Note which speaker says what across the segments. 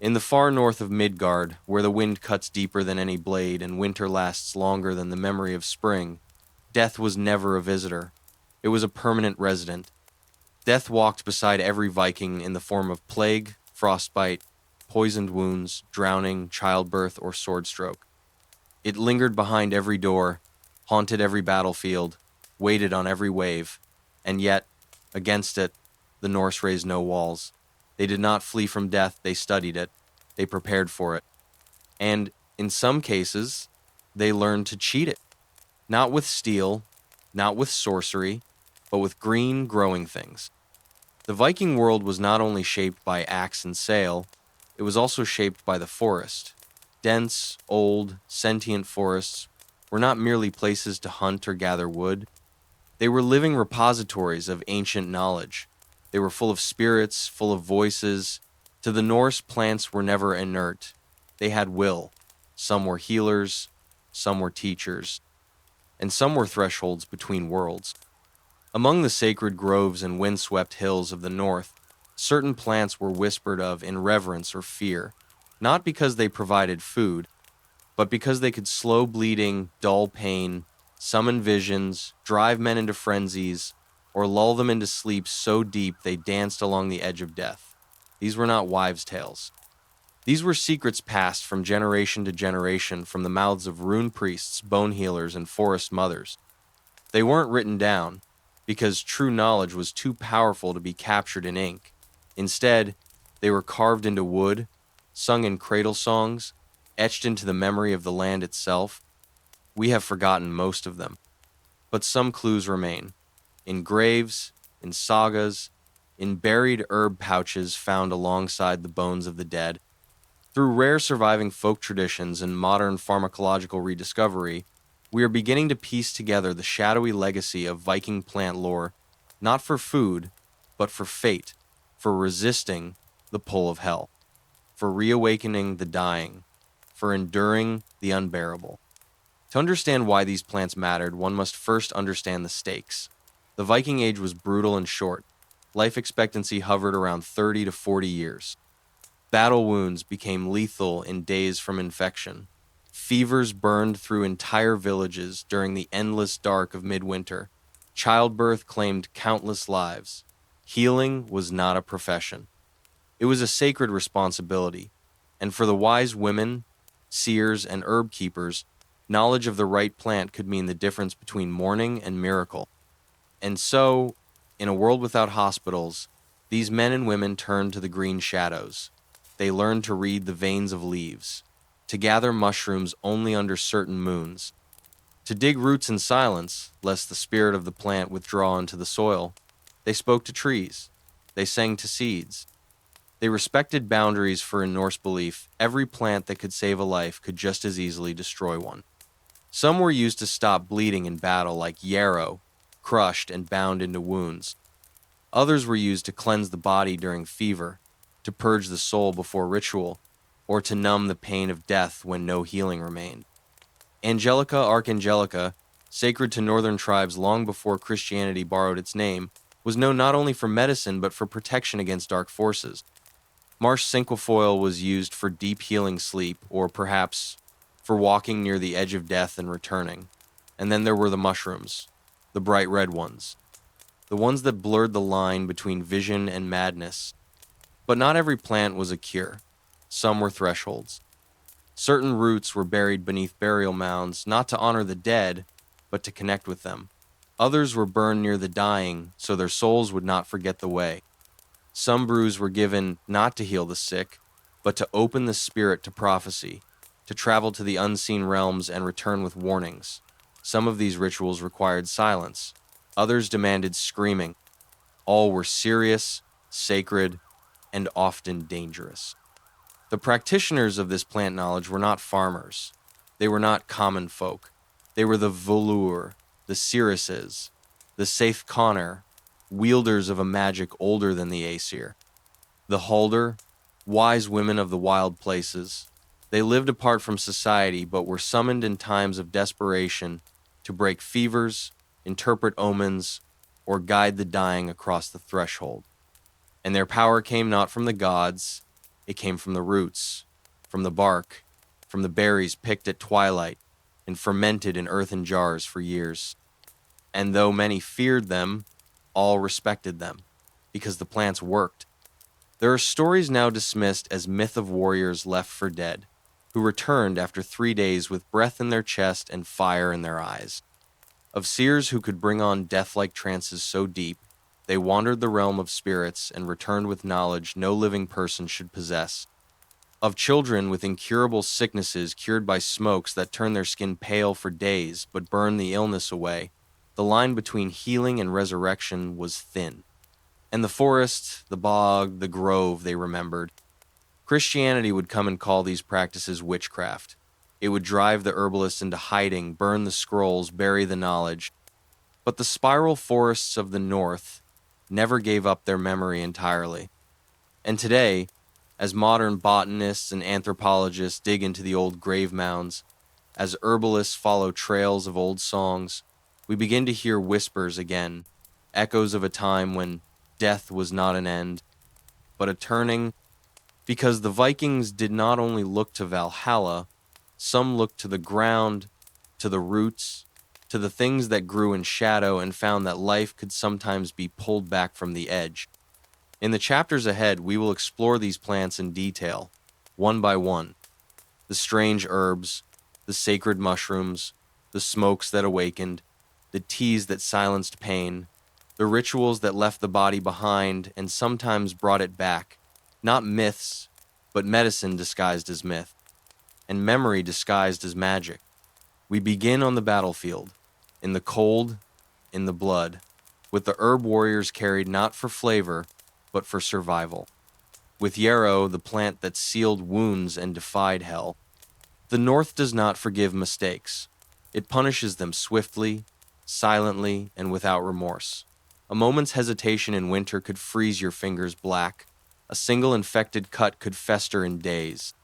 Speaker 1: In the far north of Midgard, where the wind cuts deeper than any blade and winter lasts longer than the memory of spring, death was never a visitor. It was a permanent resident. Death walked beside every Viking in the form of plague, frostbite, poisoned wounds, drowning, childbirth, or sword stroke. It lingered behind every door, haunted every battlefield, waited on every wave, and yet, against it, the Norse raised no walls. They did not flee from death, they studied it, they prepared for it, and, in some cases, they learned to cheat it. Not with steel, not with sorcery, but with green, growing things. The Viking world was not only shaped by axe and sail, it was also shaped by the forest. Dense, old, sentient forests were not merely places to hunt or gather wood. They were living repositories of ancient knowledge. They were full of spirits, full of voices. To the Norse, plants were never inert. They had will. Some were healers, some were teachers, and some were thresholds between worlds. Among the sacred groves and windswept hills of the north, certain plants were whispered of in reverence or fear, not because they provided food, but because they could slow bleeding, dull pain, summon visions, drive men into frenzies, or lull them into sleep so deep they danced along the edge of death. These were not wives' tales. These were secrets passed from generation to generation from the mouths of rune priests, bone healers, and forest mothers. They weren't written down, because true knowledge was too powerful to be captured in ink. Instead, they were carved into wood, sung in cradle songs, etched into the memory of the land itself. We have forgotten most of them, but some clues remain. In graves, in sagas, in buried herb pouches found alongside the bones of the dead. Through rare surviving folk traditions and modern pharmacological rediscovery, we are beginning to piece together the shadowy legacy of Viking plant lore, not for food, but for fate, for resisting the pull of hell, for reawakening the dying, for enduring the unbearable. To understand why these plants mattered, one must first understand the stakes. The Viking Age was brutal and short. Life expectancy hovered around 30 to 40 years. Battle wounds became lethal in days from infection. Fevers burned through entire villages during the endless dark of midwinter. Childbirth claimed countless lives. Healing was not a profession. It was a sacred responsibility, and for the wise women, seers, and herb keepers, knowledge of the right plant could mean the difference between mourning and miracle. And so, in a world without hospitals, these men and women turned to the green shadows. They learned to read the veins of leaves, to gather mushrooms only under certain moons, to dig roots in silence, lest the spirit of the plant withdraw into the soil. They spoke to trees. They sang to seeds. They respected boundaries, for in Norse belief, every plant that could save a life could just as easily destroy one. Some were used to stop bleeding in battle, like Yarrow, crushed and bound into wounds. Others were used to cleanse the body during fever, to purge the soul before ritual, or to numb the pain of death when no healing remained. Angelica, Archangelica, sacred to northern tribes long before Christianity borrowed its name, was known not only for medicine but for protection against dark forces. Marsh cinquefoil was used for deep healing sleep, or perhaps for walking near the edge of death and returning. And then there were the mushrooms, the bright red ones, the ones that blurred the line between vision and madness. But not every plant was a cure. Some were thresholds. Certain roots were buried beneath burial mounds, not to honor the dead, but to connect with them. Others were burned near the dying, so their souls would not forget the way. Some brews were given not to heal the sick, but to open the spirit to prophecy, to travel to the unseen realms and return with warnings. Some of these rituals required silence. Others demanded screaming. All were serious, sacred, and often dangerous. The practitioners of this plant knowledge were not farmers. They were not common folk. They were the völur, the seeresses, the seithconir, wielders of a magic older than the Aesir. The Halder, wise women of the wild places. They lived apart from society but were summoned in times of desperation to break fevers, interpret omens, or guide the dying across the threshold. And their power came not from the gods, It came from the roots, from the bark, from the berries picked at twilight and fermented in earthen jars for years. And though many feared them, all respected them, because the plants worked. There are stories now dismissed as myth of warriors left for dead, who returned after 3 days with breath in their chest and fire in their eyes. Of seers who could bring on death-like trances so deep, they wandered the realm of spirits and returned with knowledge no living person should possess. Of children with incurable sicknesses cured by smokes that turned their skin pale for days but burned the illness away, the line between healing and resurrection was thin. And the forest, the bog, the grove they remembered. Christianity would come and call these practices witchcraft. It would drive the herbalists into hiding, burn the scrolls, bury the knowledge. But the spiral forests of the north never gave up their memory entirely. And today, as modern botanists and anthropologists dig into the old grave mounds, as herbalists follow trails of old songs, we begin to hear whispers again, echoes of a time when death was not an end, but a turning, because the Vikings did not only look to Valhalla, some looked to the ground, to the roots, to the things that grew in shadow and found that life could sometimes be pulled back from the edge. In the chapters ahead, we will explore these plants in detail, one by one. The strange herbs, the sacred mushrooms, the smokes that awakened, the teas that silenced pain, the rituals that left the body behind and sometimes brought it back. Not myths, but medicine disguised as myth, and memory disguised as magic. We begin on the battlefield, in the cold, in the blood, with the herb warriors carried not for flavor, but for survival. With Yarrow, the plant that sealed wounds and defied hell. The North does not forgive mistakes. It punishes them swiftly, silently, and without remorse. A moment's hesitation in winter could freeze your fingers black. A single infected cut could fester in days.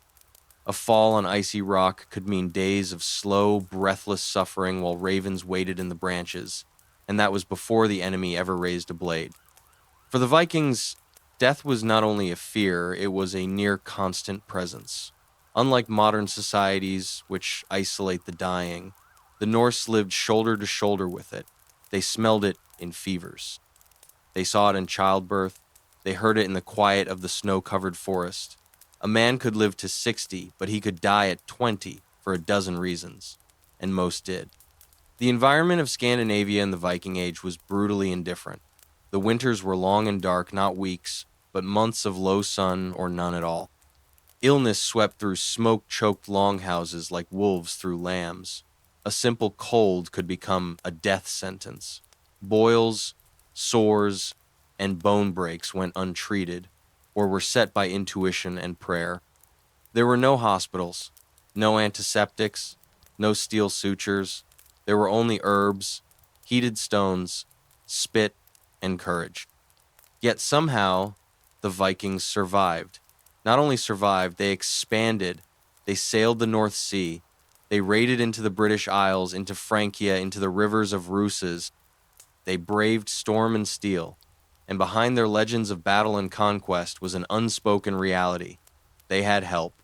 Speaker 1: A fall on icy rock could mean days of slow, breathless suffering while ravens waited in the branches, and that was before the enemy ever raised a blade. For the Vikings, death was not only a fear, it was a near constant presence. Unlike modern societies, which isolate the dying, the Norse lived shoulder to shoulder with it. They smelled it in fevers. They saw it in childbirth. They heard it in the quiet of the snow-covered forest. A man could live to 60, but he could die at 20 for a dozen reasons, and most did. The environment of Scandinavia in the Viking Age was brutally indifferent. The winters were long and dark, not weeks, but months of low sun or none at all. Illness swept through smoke-choked longhouses like wolves through lambs. A simple cold could become a death sentence. Boils, sores, and bone breaks went untreated, or were set by intuition and prayer. There were no hospitals, no antiseptics, no steel sutures. There were only herbs, heated stones, spit, and courage. Yet somehow, the Vikings survived. Not only survived, they expanded. They sailed the North Sea. They raided into the British Isles, into Francia, into the rivers of Russes. They braved storm and steel. And behind their legends of battle and conquest was an unspoken reality. They had help.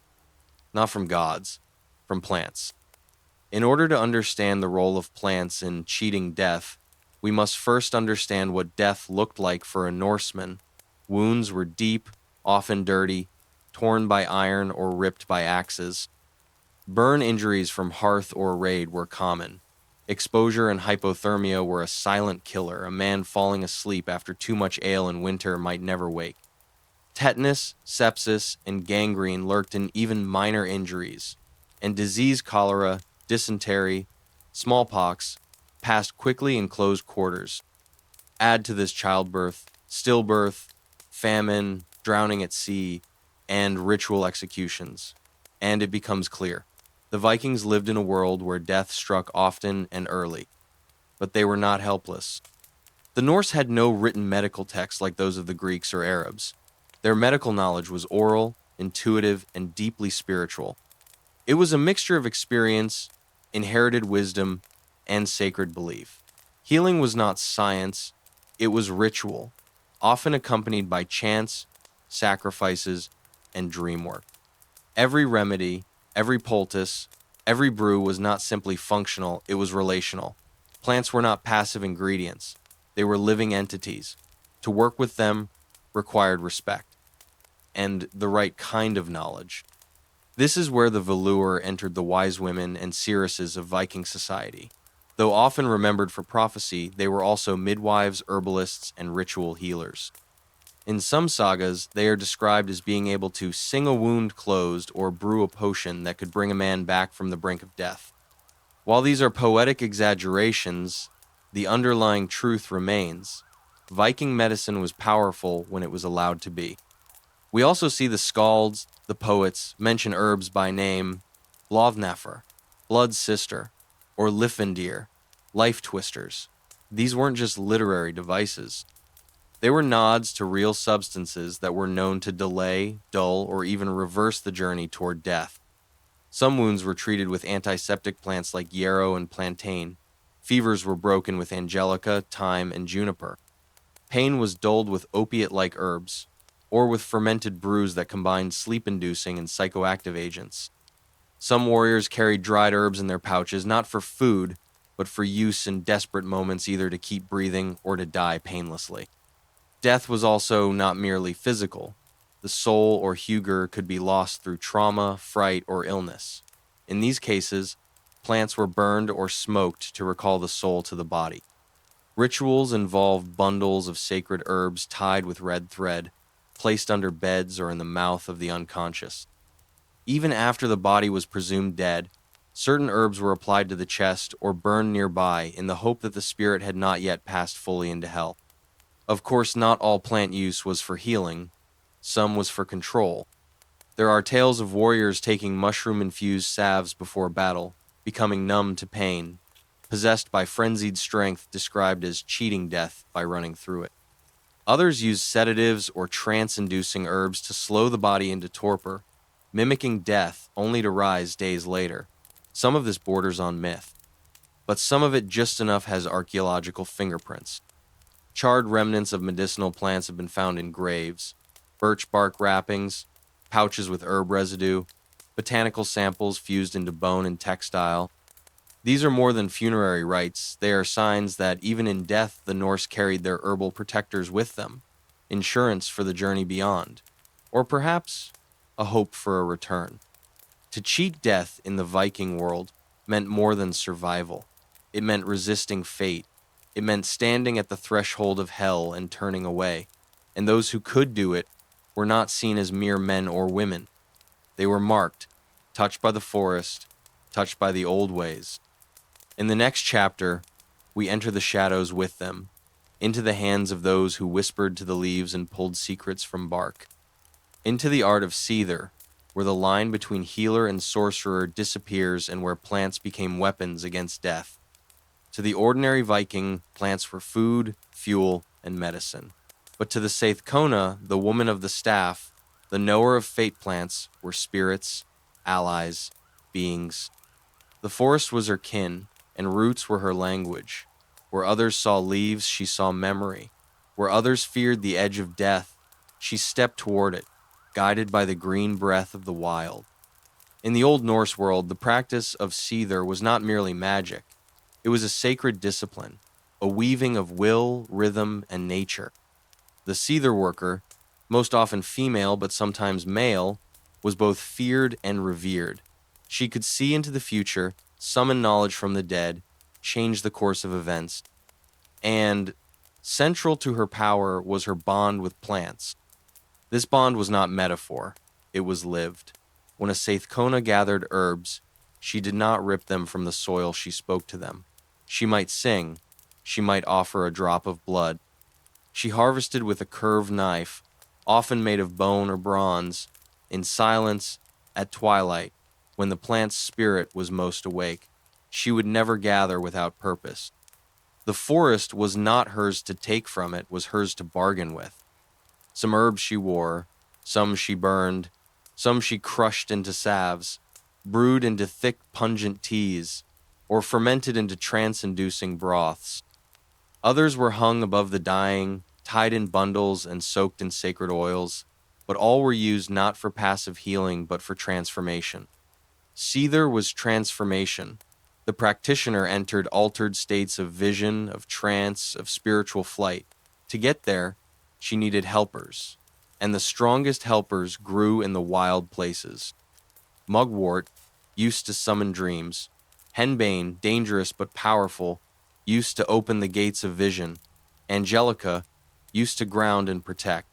Speaker 1: Not from gods, from plants. In order to understand the role of plants in cheating death, we must first understand what death looked like for a Norseman. Wounds were deep, often dirty, torn by iron or ripped by axes. Burn injuries from hearth or raid were common. Exposure and hypothermia were a silent killer. A man falling asleep after too much ale in winter might never wake. Tetanus, sepsis, and gangrene lurked in even minor injuries, and disease cholera, dysentery, smallpox passed quickly in close quarters. Add to this childbirth, stillbirth, famine, drowning at sea, and ritual executions, and it becomes clear. The Vikings lived in a world where death struck often and early, but they were not helpless. The Norse had no written medical texts like those of the Greeks or Arabs. Their medical knowledge was oral, intuitive, and deeply spiritual. It was a mixture of experience, inherited wisdom, and sacred belief. Healing was not science, it was ritual, often accompanied by chants, sacrifices, and dream work. Every remedy, every poultice, every brew was not simply functional, it was relational. Plants were not passive ingredients, they were living entities. To work with them required respect and the right kind of knowledge. This is where the völur entered the wise women and seeresses of Viking society. Though often remembered for prophecy, they were also midwives, herbalists, and ritual healers. In some sagas, they are described as being able to sing a wound closed or brew a potion that could bring a man back from the brink of death. While these are poetic exaggerations, the underlying truth remains. Viking medicine was powerful when it was allowed to be. We also see the skalds, the poets, mention herbs by name: Blovnafr, Blood's Sister, or Lifendir, Life Twisters. These weren't just literary devices. They were nods to real substances that were known to delay, dull, or even reverse the journey toward death. Some wounds were treated with antiseptic plants like yarrow and plantain. Fevers were broken with angelica, thyme, and juniper. Pain was dulled with opiate-like herbs, or with fermented brews that combined sleep-inducing and psychoactive agents. Some warriors carried dried herbs in their pouches, not for food, but for use in desperate moments, either to keep breathing or to die painlessly. Death was also not merely physical. The soul or hugr could be lost through trauma, fright, or illness. In these cases, plants were burned or smoked to recall the soul to the body. Rituals involved bundles of sacred herbs tied with red thread, placed under beds or in the mouth of the unconscious. Even after the body was presumed dead, certain herbs were applied to the chest or burned nearby in the hope that the spirit had not yet passed fully into hell. Of course, not all plant use was for healing. Some was for control. There are tales of warriors taking mushroom-infused salves before battle, becoming numb to pain, possessed by frenzied strength described as cheating death by running through it. Others used sedatives or trance-inducing herbs to slow the body into torpor, mimicking death only to rise days later. Some of this borders on myth, but some of it just enough has archaeological fingerprints. Charred remnants of medicinal plants have been found in graves, birch bark wrappings, pouches with herb residue, botanical samples fused into bone and textile. These are more than funerary rites, they are signs that even in death the Norse carried their herbal protectors with them, insurance for the journey beyond, or perhaps a hope for a return. To cheat death in the Viking world meant more than survival. It meant resisting fate. It meant standing at the threshold of hell and turning away. And those who could do it were not seen as mere men or women. They were marked, touched by the forest, touched by the old ways. In the next chapter, we enter the shadows with them, into the hands of those who whispered to the leaves and pulled secrets from bark, into the art of seether, where the line between healer and sorcerer disappears and where plants became weapons against death. To the ordinary Viking, plants were food, fuel, and medicine. But to the Seithkona, the woman of the staff, the knower of fate plants, were spirits, allies, beings. The forest was her kin, and roots were her language. Where others saw leaves, she saw memory. Where others feared the edge of death, she stepped toward it, guided by the green breath of the wild. In the Old Norse world, the practice of seether was not merely magic. It was a sacred discipline, a weaving of will, rhythm, and nature. The seether worker, most often female but sometimes male, was both feared and revered. She could see into the future, summon knowledge from the dead, change the course of events. And central to her power was her bond with plants. This bond was not metaphor, it was lived. When a Seithkona gathered herbs, she did not rip them from the soil, she spoke to them. She might sing, she might offer a drop of blood. She harvested with a curved knife, often made of bone or bronze, in silence, at twilight, when the plant's spirit was most awake. She would never gather without purpose. The forest was not hers to take from, it was hers to bargain with. Some herbs she wore, some she burned, some she crushed into salves, brewed into thick, pungent teas, or fermented into trance-inducing broths. Others were hung above the dying, tied in bundles and soaked in sacred oils. but all were used not for passive healing but for transformation. Seether was transformation. The practitioner entered altered states of vision, of trance, of spiritual flight. To get there, she needed helpers, and the strongest helpers grew in the wild places. Mugwort used to summon dreams. Henbane, dangerous but powerful, used to open the gates of vision. Angelica used to ground and protect.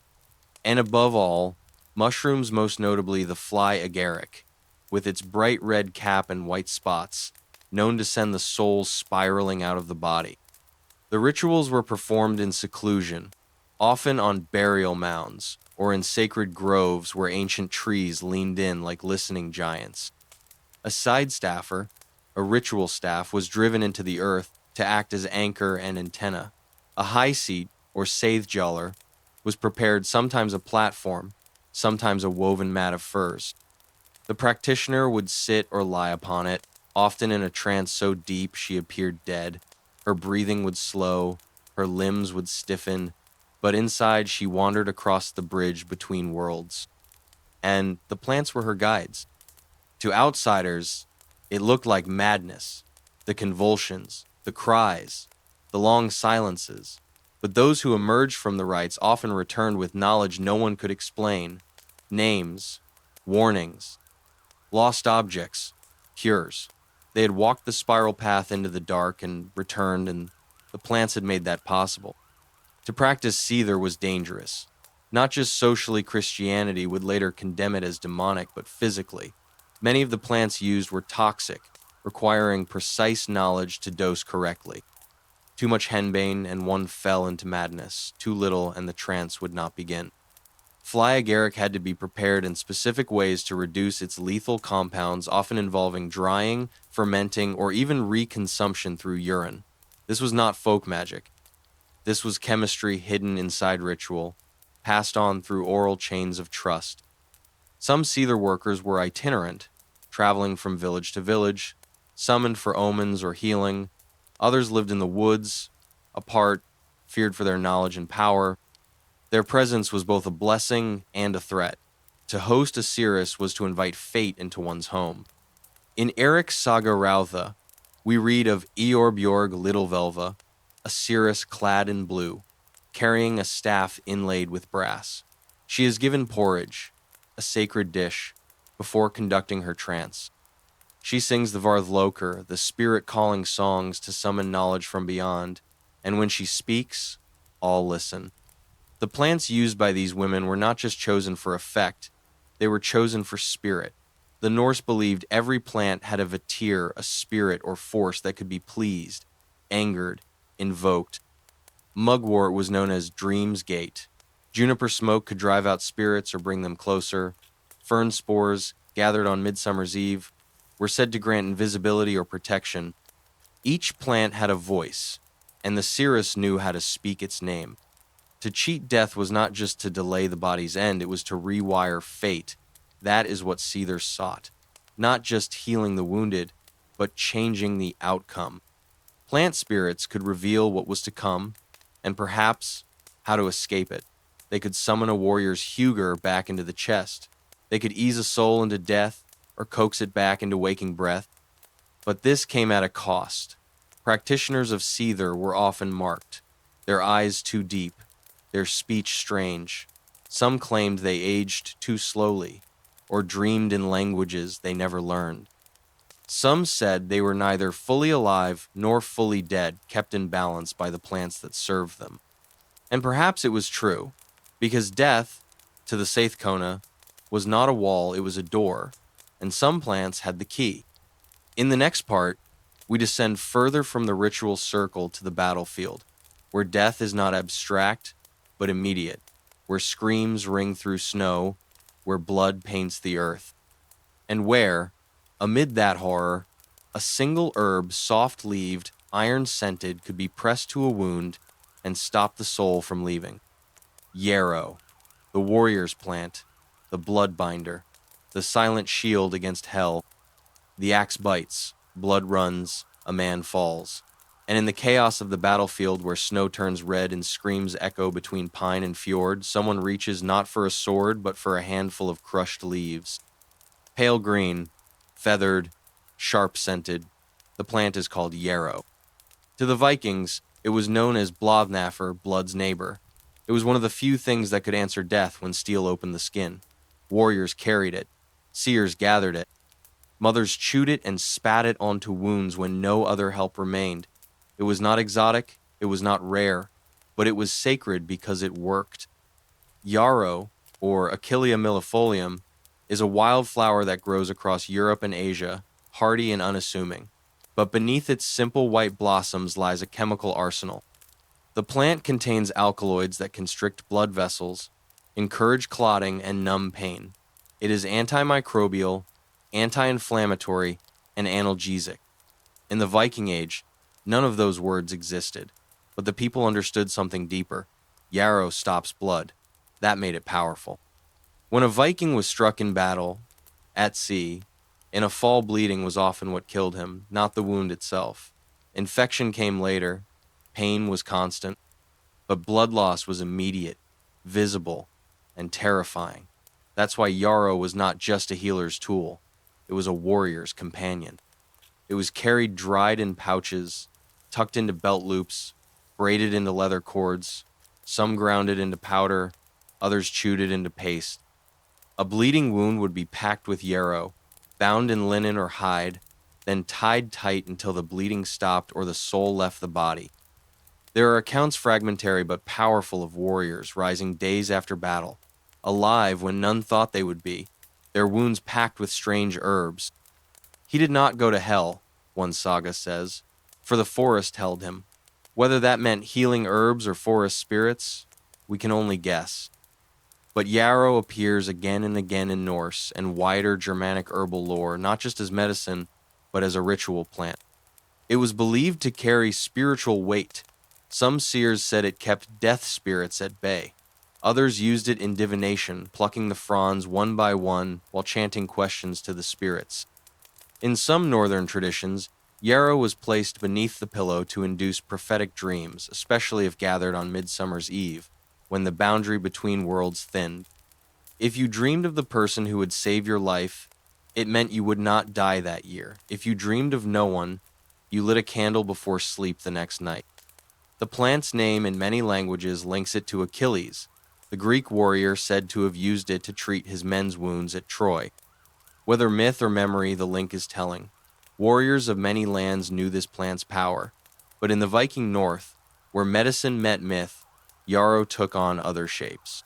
Speaker 1: And above all, mushrooms, most notably the fly agaric, with its bright red cap and white spots, known to send the soul spiraling out of the body. The rituals were performed in seclusion, often on burial mounds or in sacred groves where ancient trees leaned in like listening giants. A side staffer, a ritual staff, was driven into the earth to act as anchor and antenna. A high seat, or seithjalar, was prepared, sometimes a platform, sometimes a woven mat of furs. The practitioner would sit or lie upon it, often in a trance so deep she appeared dead. Her breathing would slow, her limbs would stiffen, but inside she wandered across the bridge between worlds. And the plants were her guides. To outsiders, it looked like madness, the convulsions, the cries, the long silences. But those who emerged from the rites often returned with knowledge no one could explain: names, warnings, lost objects, cures. They had walked the spiral path into the dark and returned, and the plants had made that possible. To practice Seether was dangerous. Not just socially, Christianity would later condemn it as demonic, but physically. Many of the plants used were toxic, requiring precise knowledge to dose correctly. Too much henbane and one fell into madness. Too little and the trance would not begin. Fly agaric had to be prepared in specific ways to reduce its lethal compounds, often involving drying, fermenting, or even reconsumption through urine. This was not folk magic. This was chemistry hidden inside ritual, passed on through oral chains of trust. Some Seether workers were itinerant, traveling from village to village, summoned for omens or healing. Others lived in the woods, apart, feared for their knowledge and power. Their presence was both a blessing and a threat. To host a seeress was to invite fate into one's home. In Eric's Saga Rautha, we read of Eorbjorg Littlevelva, a seeress clad in blue, carrying a staff inlaid with brass. She is given porridge, a sacred dish, before conducting her trance. She sings the Varthloker, the spirit-calling songs to summon knowledge from beyond, and when she speaks, all listen. The plants used by these women were not just chosen for effect, they were chosen for spirit. The Norse believed every plant had a vatir, a spirit or force that could be pleased, angered, invoked. Mugwort was known as Dream's Gate. Juniper smoke could drive out spirits or bring them closer. Fern spores, gathered on Midsummer's Eve, were said to grant invisibility or protection. Each plant had a voice, and the seeress knew how to speak its name. To cheat death was not just to delay the body's end, it was to rewire fate. That is what Seether sought. Not just healing the wounded, but changing the outcome. Plant spirits could reveal what was to come, and perhaps how to escape it. They could summon a warrior's hugger back into the chest. They could ease a soul into death, or coax it back into waking breath. But this came at a cost. Practitioners of Seether were often marked, their eyes too deep, their speech strange. Some claimed they aged too slowly, or dreamed in languages they never learned. Some said they were neither fully alive nor fully dead, kept in balance by the plants that served them. And perhaps it was true, because death, to the Seithkona, was not a wall, it was a door, and some plants had the key. In the next part, we descend further from the ritual circle to the battlefield, where death is not abstract, but immediate, where screams ring through snow, where blood paints the earth, and where, amid that horror, a single herb, soft-leaved, iron-scented, could be pressed to a wound and stop the soul from leaving. Yarrow, the warrior's plant, the bloodbinder, the silent shield against hell. The axe bites, blood runs, a man falls. And in the chaos of the battlefield where snow turns red and screams echo between pine and fjord, someone reaches not for a sword but for a handful of crushed leaves. Pale green, feathered, sharp-scented, the plant is called yarrow. To the Vikings, it was known as Blovnafr, blood's neighbor. It was one of the few things that could answer death when steel opened the skin. Warriors carried it. Seers gathered it. Mothers chewed it and spat it onto wounds when no other help remained. It was not exotic, it was not rare, but it was sacred because it worked. Yarrow, or Achillea millefolium, is a wildflower that grows across Europe and Asia, hardy and unassuming. But beneath its simple white blossoms lies a chemical arsenal. The plant contains alkaloids that constrict blood vessels, encourage clotting, and numb pain. It is antimicrobial, anti-inflammatory, and analgesic. In the Viking Age, none of those words existed, but the people understood something deeper. Yarrow stops blood. That made it powerful. When a Viking was struck in battle, at sea, in a fall, bleeding was often what killed him, not the wound itself. Infection came later, pain was constant, but blood loss was immediate, visible, and terrifying. That's why Yarrow was not just a healer's tool, it was a warrior's companion. It was carried dried in pouches, tucked into belt loops, braided into leather cords, some ground it into powder, others chewed it into paste. A bleeding wound would be packed with yarrow, bound in linen or hide, then tied tight until the bleeding stopped or the soul left the body. There are accounts fragmentary but powerful of warriors rising days after battle, alive when none thought they would be, their wounds packed with strange herbs. He did not go to hell, one saga says, for the forest held him. Whether that meant healing herbs or forest spirits, we can only guess. But yarrow appears again and again in Norse and wider Germanic herbal lore, not just as medicine, but as a ritual plant. It was believed to carry spiritual weight. Some seers said it kept death spirits at bay. Others used it in divination, plucking the fronds one by one while chanting questions to the spirits. In some northern traditions, yarrow was placed beneath the pillow to induce prophetic dreams, especially if gathered on Midsummer's Eve, when the boundary between worlds thinned. If you dreamed of the person who would save your life, it meant you would not die that year. If you dreamed of no one, you lit a candle before sleep the next night. The plant's name in many languages links it to Achilles, the Greek warrior said to have used it to treat his men's wounds at Troy. Whether myth or memory, the link is telling. Warriors of many lands knew this plant's power, but in the Viking North, where medicine met myth, yarrow took on other shapes.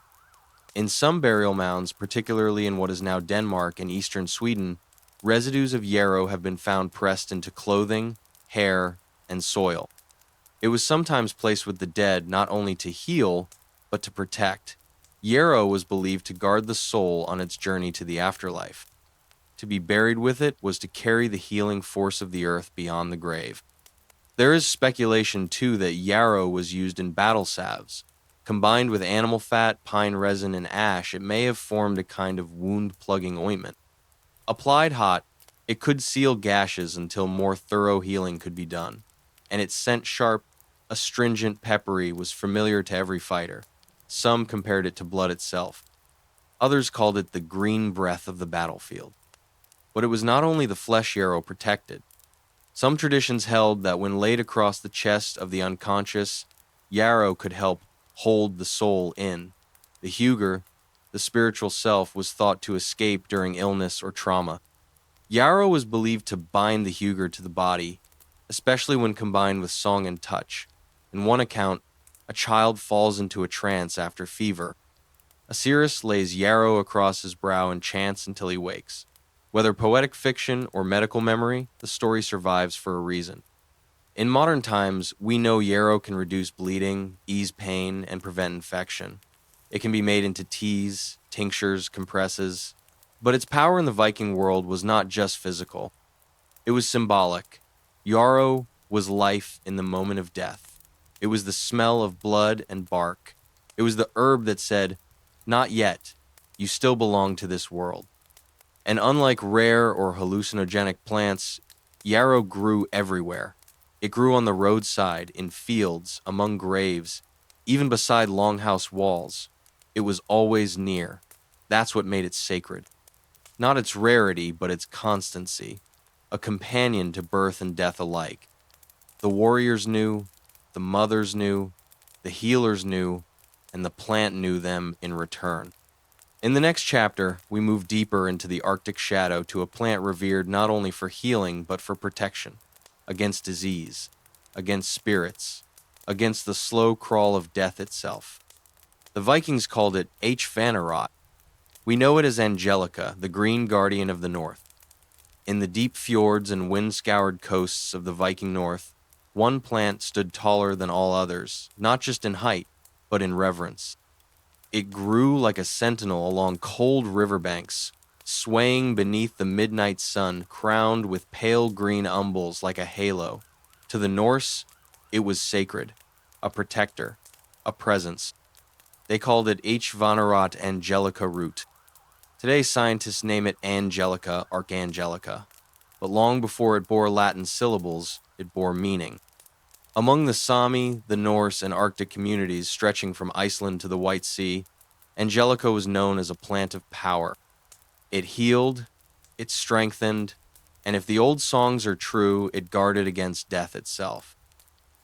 Speaker 1: In some burial mounds, particularly in what is now Denmark and eastern Sweden, residues of yarrow have been found pressed into clothing, hair, and soil. It was sometimes placed with the dead not only to heal, but to protect. Yarrow was believed to guard the soul on its journey to the afterlife. To be buried with it was to carry the healing force of the earth beyond the grave. There is speculation, too, that yarrow was used in battle salves. Combined with animal fat, pine resin, and ash, it may have formed a kind of wound-plugging ointment. Applied hot, it could seal gashes until more thorough healing could be done, and its scent sharp, astringent, peppery was familiar to every fighter. Some compared it to blood itself. Others called it the green breath of the battlefield. But it was not only the flesh yarrow protected. Some traditions held that when laid across the chest of the unconscious, yarrow could help hold the soul in. The hugr, the spiritual self, was thought to escape during illness or trauma. Yarrow was believed to bind the hugr to the body, especially when combined with song and touch. In one account, a child falls into a trance after fever. A seeress lays yarrow across his brow and chants until he wakes. Whether poetic fiction or medical memory, the story survives for a reason. In modern times, we know yarrow can reduce bleeding, ease pain, and prevent infection. It can be made into teas, tinctures, compresses. But its power in the Viking world was not just physical. It was symbolic. Yarrow was life in the moment of death. It was the smell of blood and bark. It was the herb that said, "Not yet. You still belong to this world." And unlike rare or hallucinogenic plants, yarrow grew everywhere. It grew on the roadside, in fields, among graves, even beside longhouse walls. It was always near. That's what made it sacred. Not its rarity, but its constancy, a companion to birth and death alike. The warriors knew, the mothers knew, the healers knew, and the plant knew them in return. In the next chapter, we move deeper into the Arctic shadow to a plant revered not only for healing but for protection, against disease, against spirits, against the slow crawl of death itself. The Vikings called it H. Vanerot. We know it as Angelica, the green guardian of the north. In the deep fjords and wind-scoured coasts of the Viking North, one plant stood taller than all others, not just in height, but in reverence. It grew like a sentinel along cold riverbanks, swaying beneath the midnight sun, crowned with pale green umbels like a halo. To the Norse, it was sacred, a protector, a presence. They called it H. Vanerot Angelica root. Today, scientists name it Angelica Archangelica, but long before it bore Latin syllables, it bore meaning. Among the Sami, the Norse, and Arctic communities stretching from Iceland to the White Sea, Angelica was known as a plant of power. It healed, it strengthened, and if the old songs are true, it guarded against death itself.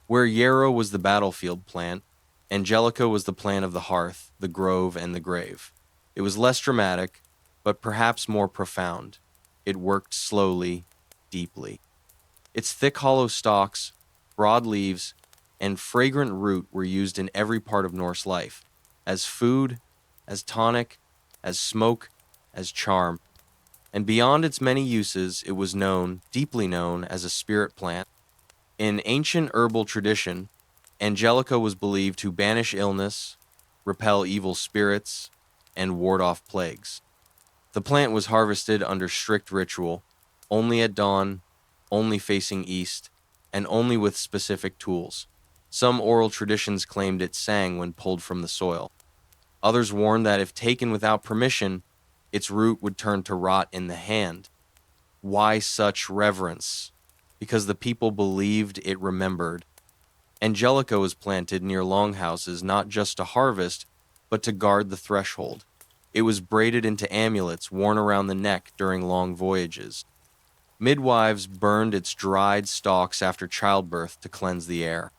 Speaker 1: Where Yarrow was the battlefield plant, Angelica was the plant of the hearth, the grove, and the grave. It was less dramatic, but perhaps more profound. It worked slowly, deeply. Its thick hollow stalks, broad leaves, and fragrant root were used in every part of Norse life, as food, as tonic, as smoke, as charm. And beyond its many uses, it was known, deeply known, as a spirit plant. In ancient herbal tradition, Angelica was believed to banish illness, repel evil spirits, and ward off plagues. The plant was harvested under strict ritual, only at dawn, only facing east, and only with specific tools. Some oral traditions claimed it sang when pulled from the soil. Others warned that if taken without permission, its root would turn to rot in the hand. Why such reverence? Because the people believed it remembered. Angelica was planted near longhouses not just to harvest, but to guard the threshold. It was braided into amulets worn around the neck during long voyages. Midwives burned its dried stalks after childbirth to cleanse the air.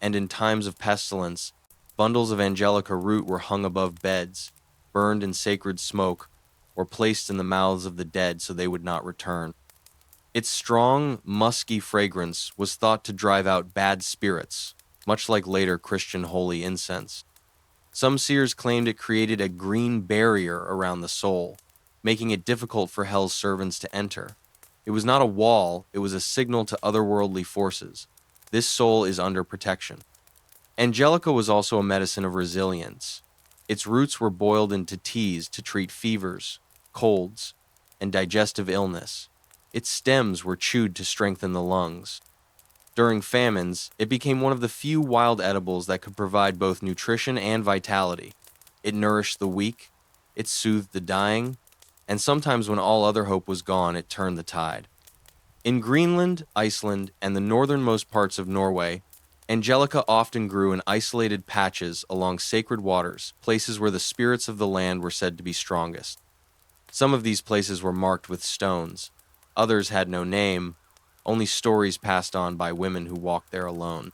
Speaker 1: And in times of pestilence, bundles of Angelica root were hung above beds, burned in sacred smoke, or placed in the mouths of the dead so they would not return. Its strong, musky fragrance was thought to drive out bad spirits, much like later Christian holy incense. Some seers claimed it created a green barrier around the soul, making it difficult for hell's servants to enter. It was not a wall, it was a signal to otherworldly forces. This soul is under protection. Angelica was also a medicine of resilience. Its roots were boiled into teas to treat fevers, colds, and digestive illness. Its stems were chewed to strengthen the lungs. During famines, it became one of the few wild edibles that could provide both nutrition and vitality. It nourished the weak, it soothed the dying, and sometimes when all other hope was gone, it turned the tide. In Greenland, Iceland, and the northernmost parts of Norway, Angelica often grew in isolated patches along sacred waters, places where the spirits of the land were said to be strongest. Some of these places were marked with stones. Others had no name, only stories passed on by women who walked there alone.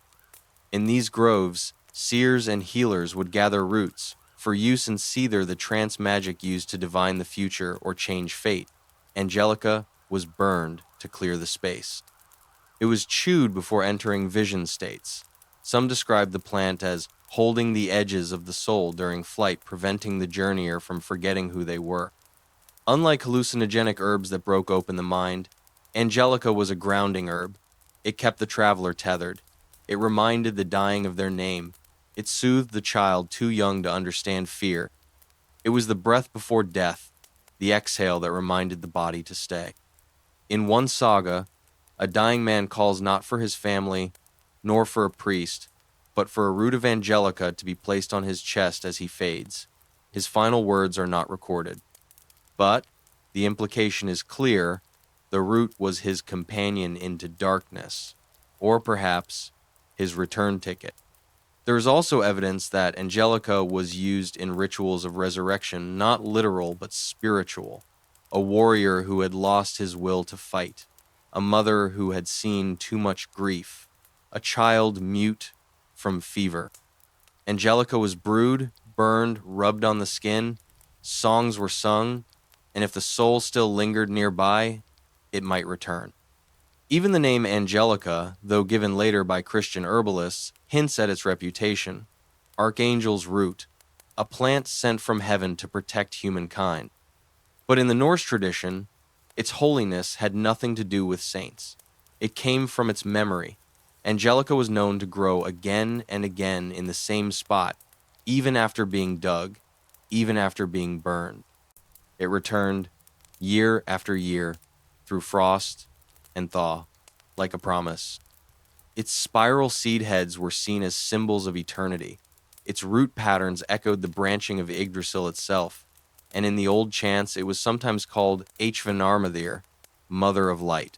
Speaker 1: In these groves, seers and healers would gather roots, for use in seether, the trance magic used to divine the future or change fate. Angelica was burned to clear the space. It was chewed before entering vision states. Some describe the plant as holding the edges of the soul during flight, preventing the journeyer from forgetting who they were. Unlike hallucinogenic herbs that broke open the mind, Angelica was a grounding herb. It kept the traveler tethered. It reminded the dying of their name. It soothed the child too young to understand fear. It was the breath before death, the exhale that reminded the body to stay. In one saga, a dying man calls not for his family, nor for a priest, but for a root of Angelica to be placed on his chest as he fades. His final words are not recorded. But the implication is clear: the root was his companion into darkness. or perhaps his return ticket. There is also evidence that Angelica was used in rituals of resurrection, not literal but spiritual. A warrior who had lost his will to fight, a mother who had seen too much grief, a child mute from fever. Angelica was brewed, burned, rubbed on the skin, songs were sung, and if the soul still lingered nearby, it might return. Even the name Angelica, though given later by Christian herbalists, hints at its reputation. Archangel's root, a plant sent from heaven to protect humankind. But in the Norse tradition, its holiness had nothing to do with saints. It came from its memory. Angelica was known to grow again and again in the same spot, even after being dug, even after being burned. It returned year after year through frost and thaw, like a promise. Its spiral seed heads were seen as symbols of eternity. Its root patterns echoed the branching of Yggdrasil itself, and in the old chants it was sometimes called Hvnarmathir, Mother of Light.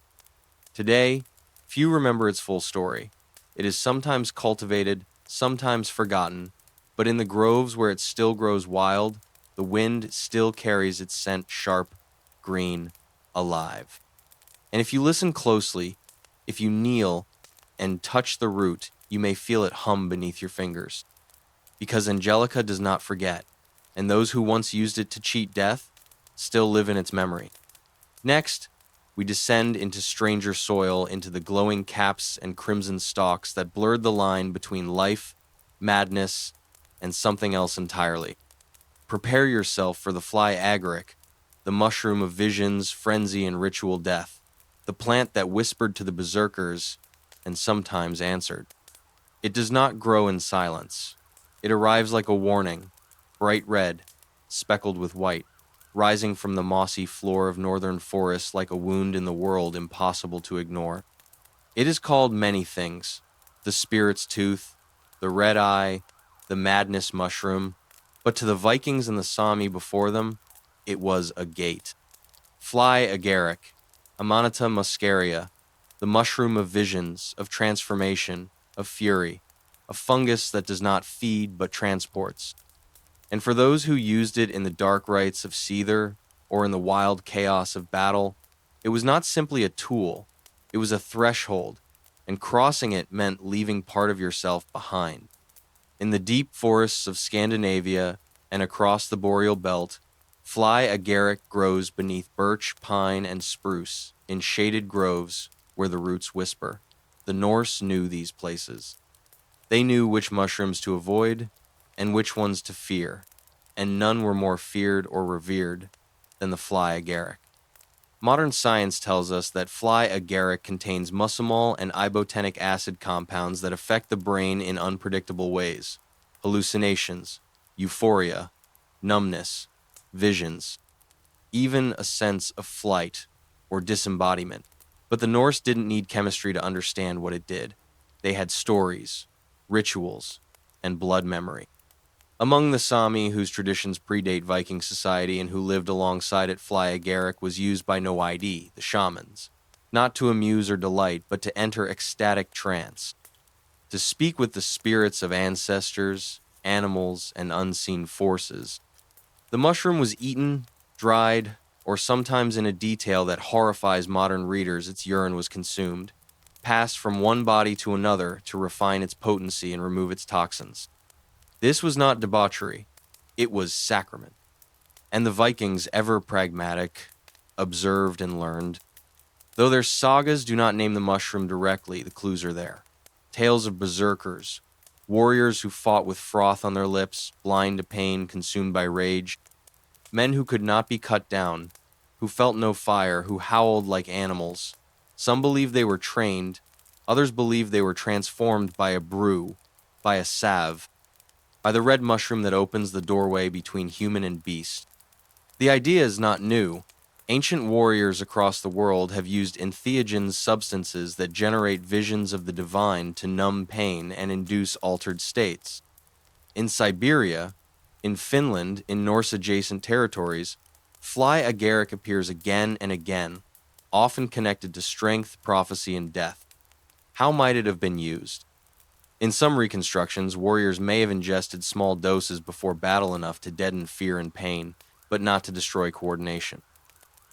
Speaker 1: Today, few remember its full story. It is sometimes cultivated, sometimes forgotten, but in the groves where it still grows wild, the wind still carries its scent sharp, green, alive. And if you listen closely, if you kneel and touch the root, you may feel it hum beneath your fingers. Because Angelica does not forget, and those who once used it to cheat death still live in its memory. Next, we descend into stranger soil, into the glowing caps and crimson stalks that blurred the line between life, madness, and something else entirely. Prepare yourself for the fly agaric, the mushroom of visions, frenzy, and ritual death, the plant that whispered to the berserkers and sometimes answered. It does not grow in silence. It arrives like a warning, bright red, speckled with white, rising from the mossy floor of northern forests like a wound in the world impossible to ignore. It is called many things: the spirit's tooth, the red eye, the madness mushroom, but to the Vikings and the Sami before them, it was a gate. Fly agaric, Amanita muscaria, the mushroom of visions, of transformation, of fury, a fungus that does not feed but transports. And for those who used it in the dark rites of Seether or in the wild chaos of battle, it was not simply a tool, it was a threshold, and crossing it meant leaving part of yourself behind. In the deep forests of Scandinavia and across the boreal belt, fly agaric grows beneath birch, pine, and spruce in shaded groves where the roots whisper. The Norse knew these places. They knew which mushrooms to avoid and which ones to fear, and none were more feared or revered than the fly agaric. Modern science tells us that fly agaric contains muscimol and ibotenic acid compounds that affect the brain in unpredictable ways. Hallucinations, euphoria, numbness, visions, even a sense of flight or disembodiment. But the Norse didn't need chemistry to understand what it did. They had stories, rituals, and blood memory. Among the Sami, whose traditions predate Viking society and who lived alongside it, fly agaric was used by no ID, the shamans, not to amuse or delight, but to enter ecstatic trance, to speak with the spirits of ancestors, animals, and unseen forces. The mushroom was eaten, dried, or sometimes in a detail that horrifies modern readers, its urine was consumed, passed from one body to another to refine its potency and remove its toxins. This was not debauchery, it was sacrament. And the Vikings, ever pragmatic, observed and learned. Though their sagas do not name the mushroom directly, the clues are there. Tales of berserkers, warriors who fought with froth on their lips, blind to pain, consumed by rage, men who could not be cut down, who felt no fire, who howled like animals. Some believed they were trained, others believed they were transformed by a brew, by a salve, by the red mushroom that opens the doorway between human and beast. The idea is not new. Ancient warriors across the world have used entheogens, substances that generate visions of the divine to numb pain and induce altered states. In Siberia, in Finland, in Norse-adjacent territories, fly agaric appears again and again, often connected to strength, prophecy, and death. How might it have been used? In some reconstructions, warriors may have ingested small doses before battle enough to deaden fear and pain, but not to destroy coordination.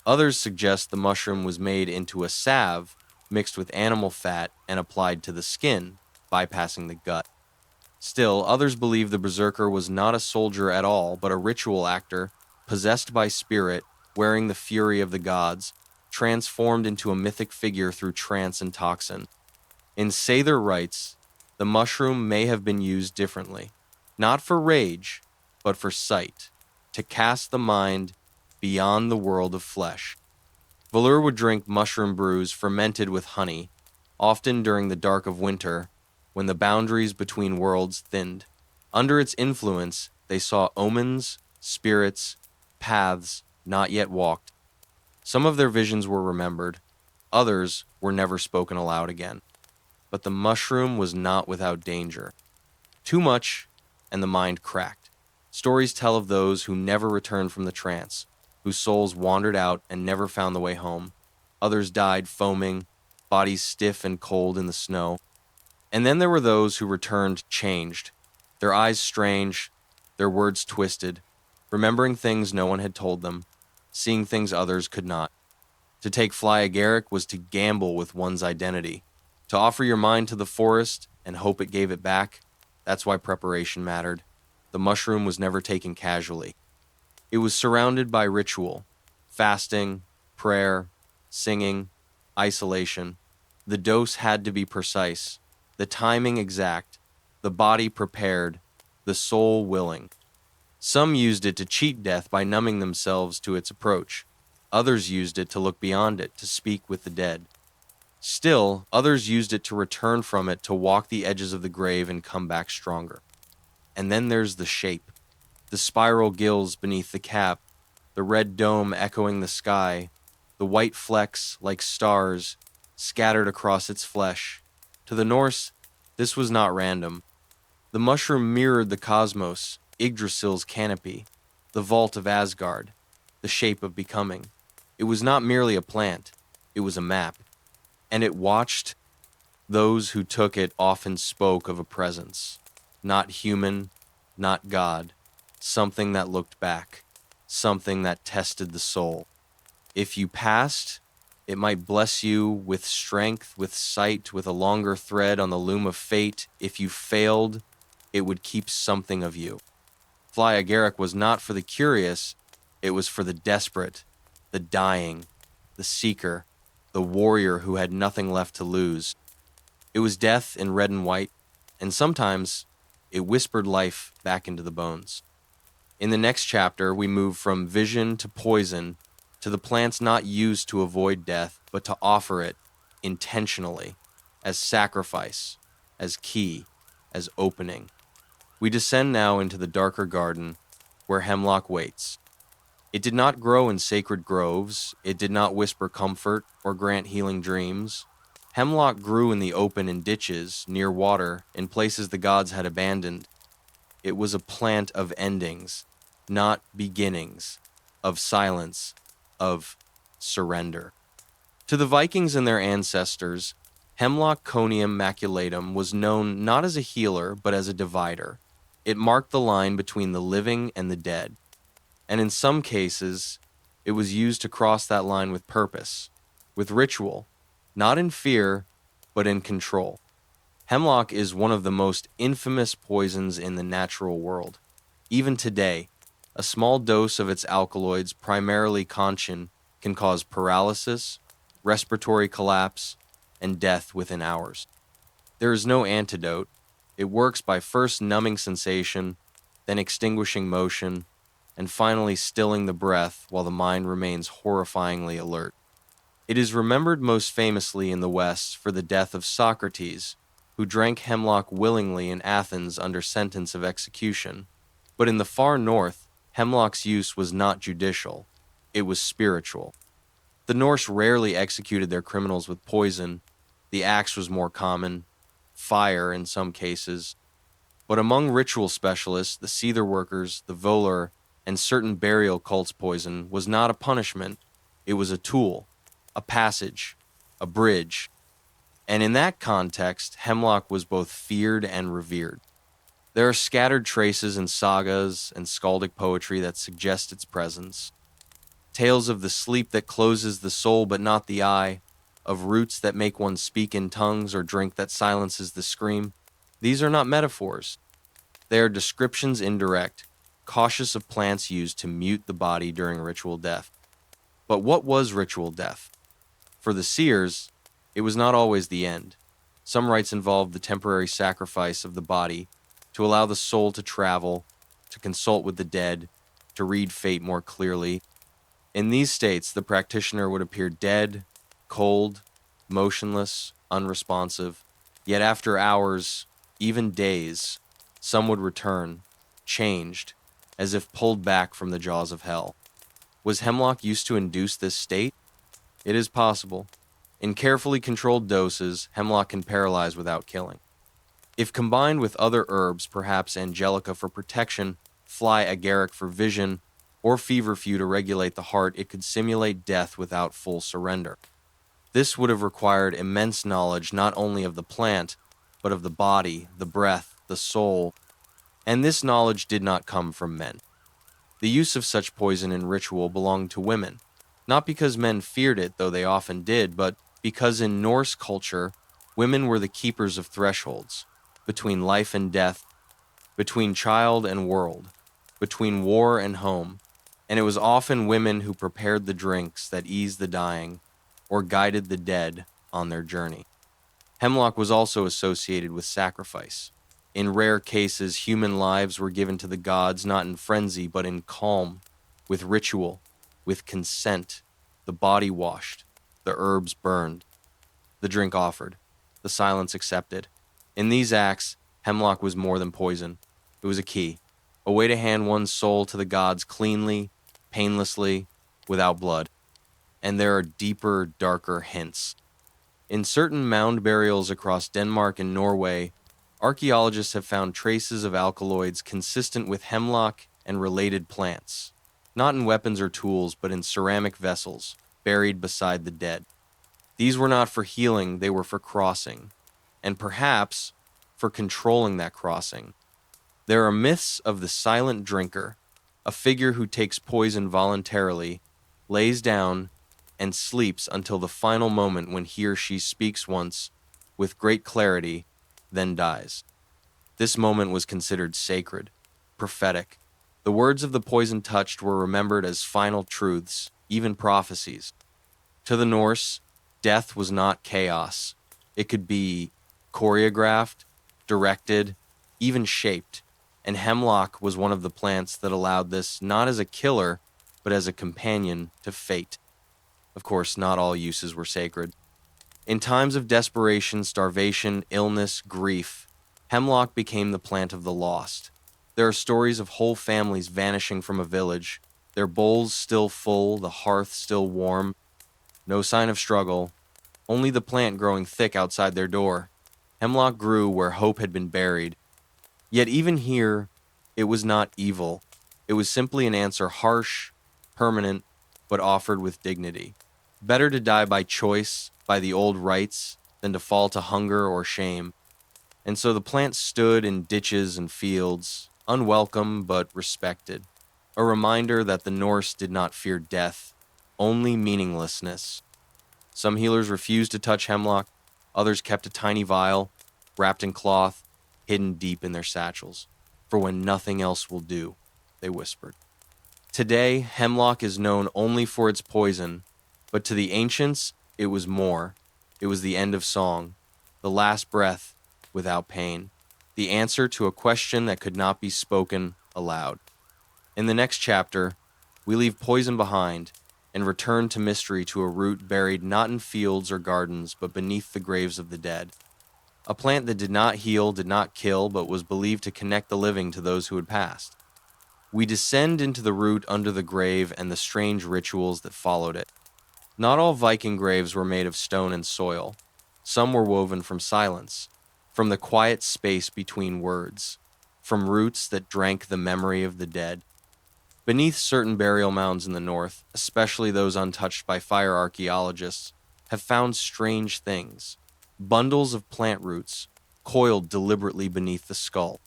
Speaker 1: Others suggest the mushroom was made into a salve mixed with animal fat and applied to the skin, bypassing the gut. Still, others believe the berserker was not a soldier at all, but a ritual actor, possessed by spirit, wearing the fury of the gods, transformed into a mythic figure through trance and toxin. In Sather rites, the mushroom may have been used differently, not for rage, but for sight, to cast the mind beyond the world of flesh. Völur would drink mushroom brews fermented with honey, often during the dark of winter, when the boundaries between worlds thinned. Under its influence, they saw omens, spirits, paths not yet walked. Some of their visions were remembered, others were never spoken aloud again. But the mushroom was not without danger. Too much, and the mind cracked. Stories tell of those who never returned from the trance, whose souls wandered out and never found the way home. Others died foaming, bodies stiff and cold in the snow. And then there were those who returned changed, their eyes strange, their words twisted, remembering things no one had told them, seeing things others could not. To take fly agaric was to gamble with one's identity. To offer your mind to the forest and hope it gave it back, that's why preparation mattered. The mushroom was never taken casually. It was surrounded by ritual, fasting, prayer, singing, isolation. The dose had to be precise, the timing exact, the body prepared, the soul willing. Some used it to cheat death by numbing themselves to its approach. Others used it to look beyond it, to speak with the dead. Still, others used it to return from it, to walk the edges of the grave and come back stronger. And then there's the shape. The spiral gills beneath the cap, the red dome echoing the sky, the white flecks like stars scattered across its flesh. To the Norse, this was not random. The mushroom mirrored the cosmos, Yggdrasil's canopy, the vault of Asgard, the shape of becoming. It was not merely a plant, it was a map. And it watched. Those who took it often spoke of a presence, not human, not God, something that looked back, something that tested the soul. If you passed, it might bless you with strength, with sight, with a longer thread on the loom of fate. If you failed, it would keep something of you. Fly agaric was not for the curious, it was for the desperate, the dying, the seeker, the warrior who had nothing left to lose. It was death in red and white, and sometimes it whispered life back into the bones. In the next chapter, we move from vision to poison, to the plants not used to avoid death, but to offer it intentionally, as sacrifice, as key, as opening. We descend now into the darker garden, where hemlock waits. It did not grow in sacred groves, it did not whisper comfort or grant healing dreams. Hemlock grew in the open in ditches, near water, in places the gods had abandoned. It was a plant of endings, not beginnings, of silence, of surrender. To the Vikings and their ancestors, Hemlock conium maculatum was known not as a healer, but as a divider. It marked the line between the living and the dead. And in some cases, it was used to cross that line with purpose, with ritual, not in fear, but in control. Hemlock is one of the most infamous poisons in the natural world. Even today, a small dose of its alkaloids, primarily conchin, can cause paralysis, respiratory collapse, and death within hours. There is no antidote. It works by first numbing sensation, then extinguishing motion, and finally stilling the breath while the mind remains horrifyingly alert. It is remembered most famously in the West for the death of Socrates, who drank hemlock willingly in Athens under sentence of execution. But in the far north, hemlock's use was not judicial, it was spiritual. The Norse rarely executed their criminals with poison. The axe was more common, fire in some cases. But among ritual specialists, the seether workers, the völur, and certain burial cults, poison was not a punishment, it was a tool, a passage, a bridge. And in that context, hemlock was both feared and revered. There are scattered traces in sagas and skaldic poetry that suggest its presence. Tales of the sleep that closes the soul but not the eye, of roots that make one speak in tongues or drink that silences the scream. These are not metaphors. They are descriptions indirect, cautious of plants used to mute the body during ritual death. But what was ritual death? For the seers, it was not always the end. Some rites involved the temporary sacrifice of the body to allow the soul to travel, to consult with the dead, to read fate more clearly. In these states, the practitioner would appear dead, cold, motionless, unresponsive. Yet after hours, even days, some would return, changed, as if pulled back from the jaws of hell. Was hemlock used to induce this state? It is possible. In carefully controlled doses, hemlock can paralyze without killing. If combined with other herbs, perhaps Angelica for protection, fly agaric for vision, or feverfew to regulate the heart, it could simulate death without full surrender. This would have required immense knowledge not only of the plant, but of the body, the breath, the soul, and this knowledge did not come from men. The use of such poison in ritual belonged to women, not because men feared it, though they often did, but because in Norse culture, women were the keepers of thresholds, between life and death, between child and world, between war and home, and it was often women who prepared the drinks that eased the dying or guided the dead on their journey. Hemlock was also associated with sacrifice. In rare cases, human lives were given to the gods not in frenzy, but in calm, with ritual, with consent, the body washed, the herbs burned, the drink offered, the silence accepted. In these acts, hemlock was more than poison. It was a key, a way to hand one's soul to the gods cleanly, painlessly, without blood. And there are deeper, darker hints. In certain mound burials across Denmark and Norway, archaeologists have found traces of alkaloids consistent with hemlock and related plants, not in weapons or tools, but in ceramic vessels, buried beside the dead. These were not for healing, they were for crossing, and perhaps for controlling that crossing. There are myths of the silent drinker, a figure who takes poison voluntarily, lays down, and sleeps until the final moment when he or she speaks once, with great clarity, then dies. This moment was considered sacred, prophetic. The words of the poison touched were remembered as final truths, even prophecies. To the Norse, death was not chaos. It could be choreographed, directed, even shaped, and hemlock was one of the plants that allowed this not as a killer, but as a companion to fate. Of course, not all uses were sacred. In times of desperation, starvation, illness, grief, hemlock became the plant of the lost. There are stories of whole families vanishing from a village, their bowls still full, the hearth still warm, no sign of struggle, only the plant growing thick outside their door. Hemlock grew where hope had been buried. Yet even here, it was not evil. It was simply an answer harsh, permanent, but offered with dignity. Better to die by choice, by the old rites, than to fall to hunger or shame. And so the plant stood in ditches and fields, unwelcome but respected. A reminder that the Norse did not fear death, only meaninglessness. Some healers refused to touch hemlock, others kept a tiny vial, wrapped in cloth, hidden deep in their satchels. For when nothing else will do, they whispered. Today, hemlock is known only for its poison, but to the ancients, it was more. It was the end of song, the last breath without pain, the answer to a question that could not be spoken aloud. In the next chapter, we leave poison behind and return to mystery, to a root buried not in fields or gardens, but beneath the graves of the dead. A plant that did not heal, did not kill, but was believed to connect the living to those who had passed. We descend into the root under the grave and the strange rituals that followed it. Not all Viking graves were made of stone and soil. Some were woven from silence, from the quiet space between words, from roots that drank the memory of the dead. Beneath certain burial mounds in the north, especially those untouched by fire archaeologists, have found strange things. bundles of plant roots, coiled deliberately beneath the skull.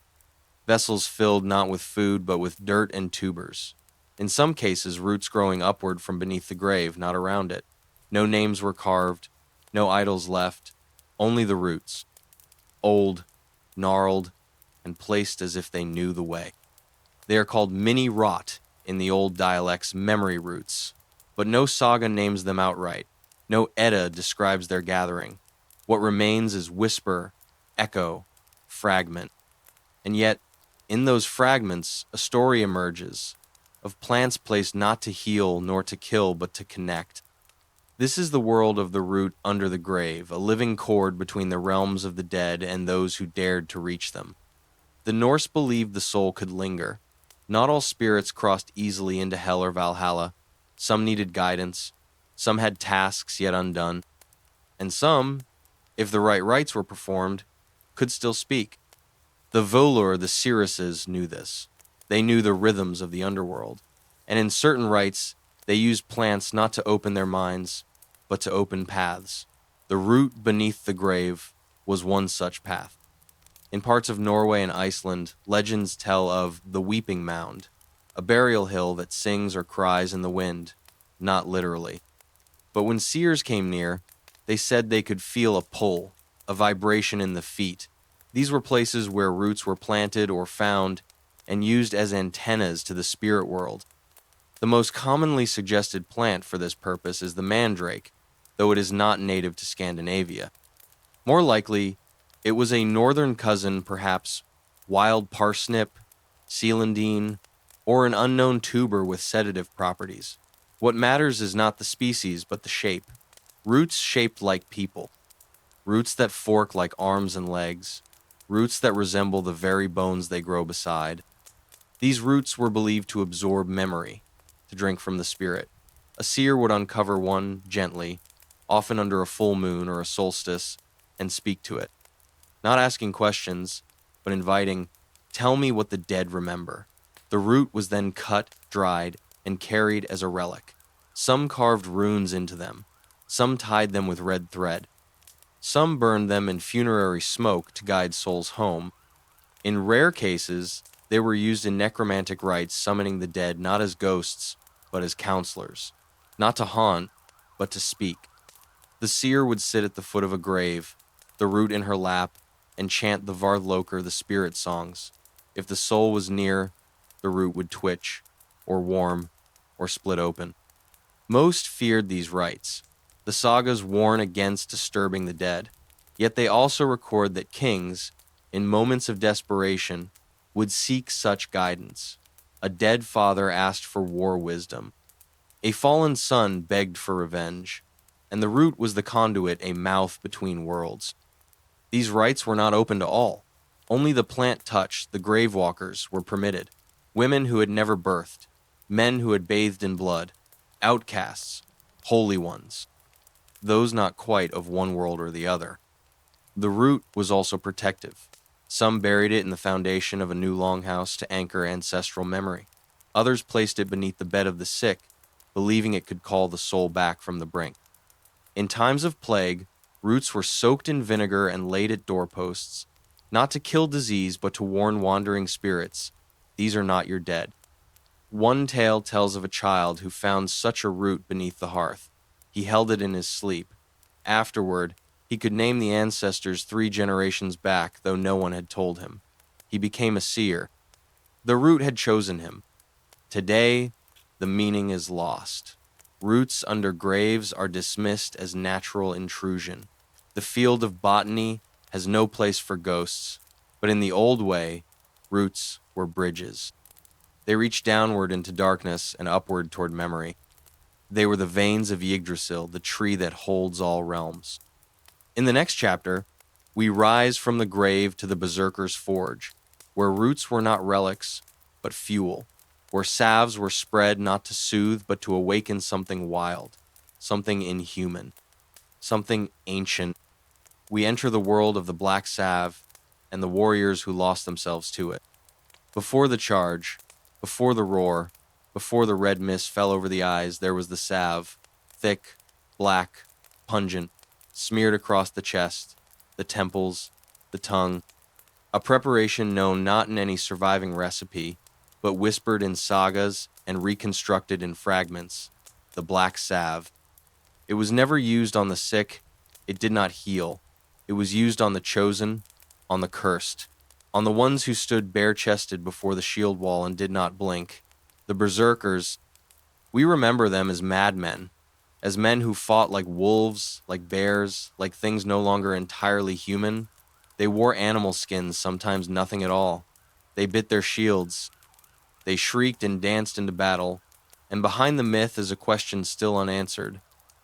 Speaker 1: Vessels filled not with food but with dirt and tubers. In some cases, roots growing upward from beneath the grave, not around it. No names were carved, no idols left, only the roots, old, gnarled, and placed as if they knew the way. They are called mini rot in the old dialects memory roots, but no saga names them outright. No Edda describes their gathering. What remains is whisper, echo, fragment. And yet, in those fragments, a story emerges of plants placed not to heal nor to kill, but to connect. This is the world of the root under the grave, a living cord between the realms of the dead and those who dared to reach them. The Norse believed the soul could linger. Not all spirits crossed easily into Hel or Valhalla. Some needed guidance, some had tasks yet undone, and some, if the right rites were performed, could still speak. The völur, the seeresses, knew this. They knew the rhythms of the underworld, and in certain rites, they used plants not to open their minds, but to open paths. The root beneath the grave was one such path. In parts of Norway and Iceland, legends tell of the Weeping Mound, a burial hill that sings or cries in the wind, not literally. But when seers came near, they said they could feel a pull, a vibration in the feet. These were places where roots were planted or found and used as antennas to the spirit world. The most commonly suggested plant for this purpose is the mandrake, though it is not native to Scandinavia. More likely, it was a northern cousin, perhaps wild parsnip, celandine, or an unknown tuber with sedative properties. What matters is not the species, but the shape. Roots shaped like people. Roots that fork like arms and legs. Roots that resemble the very bones they grow beside. These roots were believed to absorb memory, to drink from the spirit. A seer would uncover one gently, often under a full moon or a solstice, and speak to it. Not asking questions, but inviting, "Tell me what the dead remember." The root was then cut, dried, and carried as a relic. Some carved runes into them. Some tied them with red thread. Some burned them in funerary smoke to guide souls home. In rare cases, they were used in necromantic rites, summoning the dead not as ghosts, but as counselors. Not to haunt, but to speak. The seer would sit at the foot of a grave, the root in her lap, and chant the Vardloker, the spirit songs. If the soul was near, the root would twitch, or warm, or split open. Most feared these rites. The sagas warn against disturbing the dead, yet they also record that kings, in moments of desperation, would seek such guidance. A dead father asked for war wisdom. A fallen son begged for revenge, and the root was the conduit, a mouth between worlds. These rites were not open to all. Only the plant touched, the grave walkers, were permitted. Women who had never birthed, men who had bathed in blood, outcasts, holy ones, those not quite of one world or the other. The root was also protective. Some buried it in the foundation of a new longhouse to anchor ancestral memory. Others placed it beneath the bed of the sick, believing it could call the soul back from the brink. In times of plague, roots were soaked in vinegar and laid at doorposts, not to kill disease, but to warn wandering spirits, "These are not your dead." One tale tells of a child who found such a root beneath the hearth. He held it in his sleep. Afterward, he could name the ancestors 3 generations back, though no one had told him. He became a seer. The root had chosen him. Today, the meaning is lost. Roots under graves are dismissed as natural intrusion. The field of botany has no place for ghosts, but in the old way, roots were bridges. They reached downward into darkness and upward toward memory. They were the veins of Yggdrasil, the tree that holds all realms. In the next chapter, we rise from the grave to the berserker's forge, where roots were not relics, but fuel, where salves were spread not to soothe, but to awaken something wild, something inhuman, something ancient. We enter the world of the black salve and the warriors who lost themselves to it. Before the charge, before the roar, before the red mist fell over the eyes, there was the salve, thick, black, pungent, smeared across the chest, the temples, the tongue, a preparation known not in any surviving recipe, but whispered in sagas and reconstructed in fragments, the black salve. It was never used on the sick, it did not heal. It was used on the chosen, on the cursed, on the ones who stood bare-chested before the shield wall and did not blink. The berserkers, we remember them as madmen, as men who fought like wolves, like bears, like things no longer entirely human. They wore animal skins, sometimes nothing at all. They bit their shields. They shrieked and danced into battle. And behind the myth is a question still unanswered.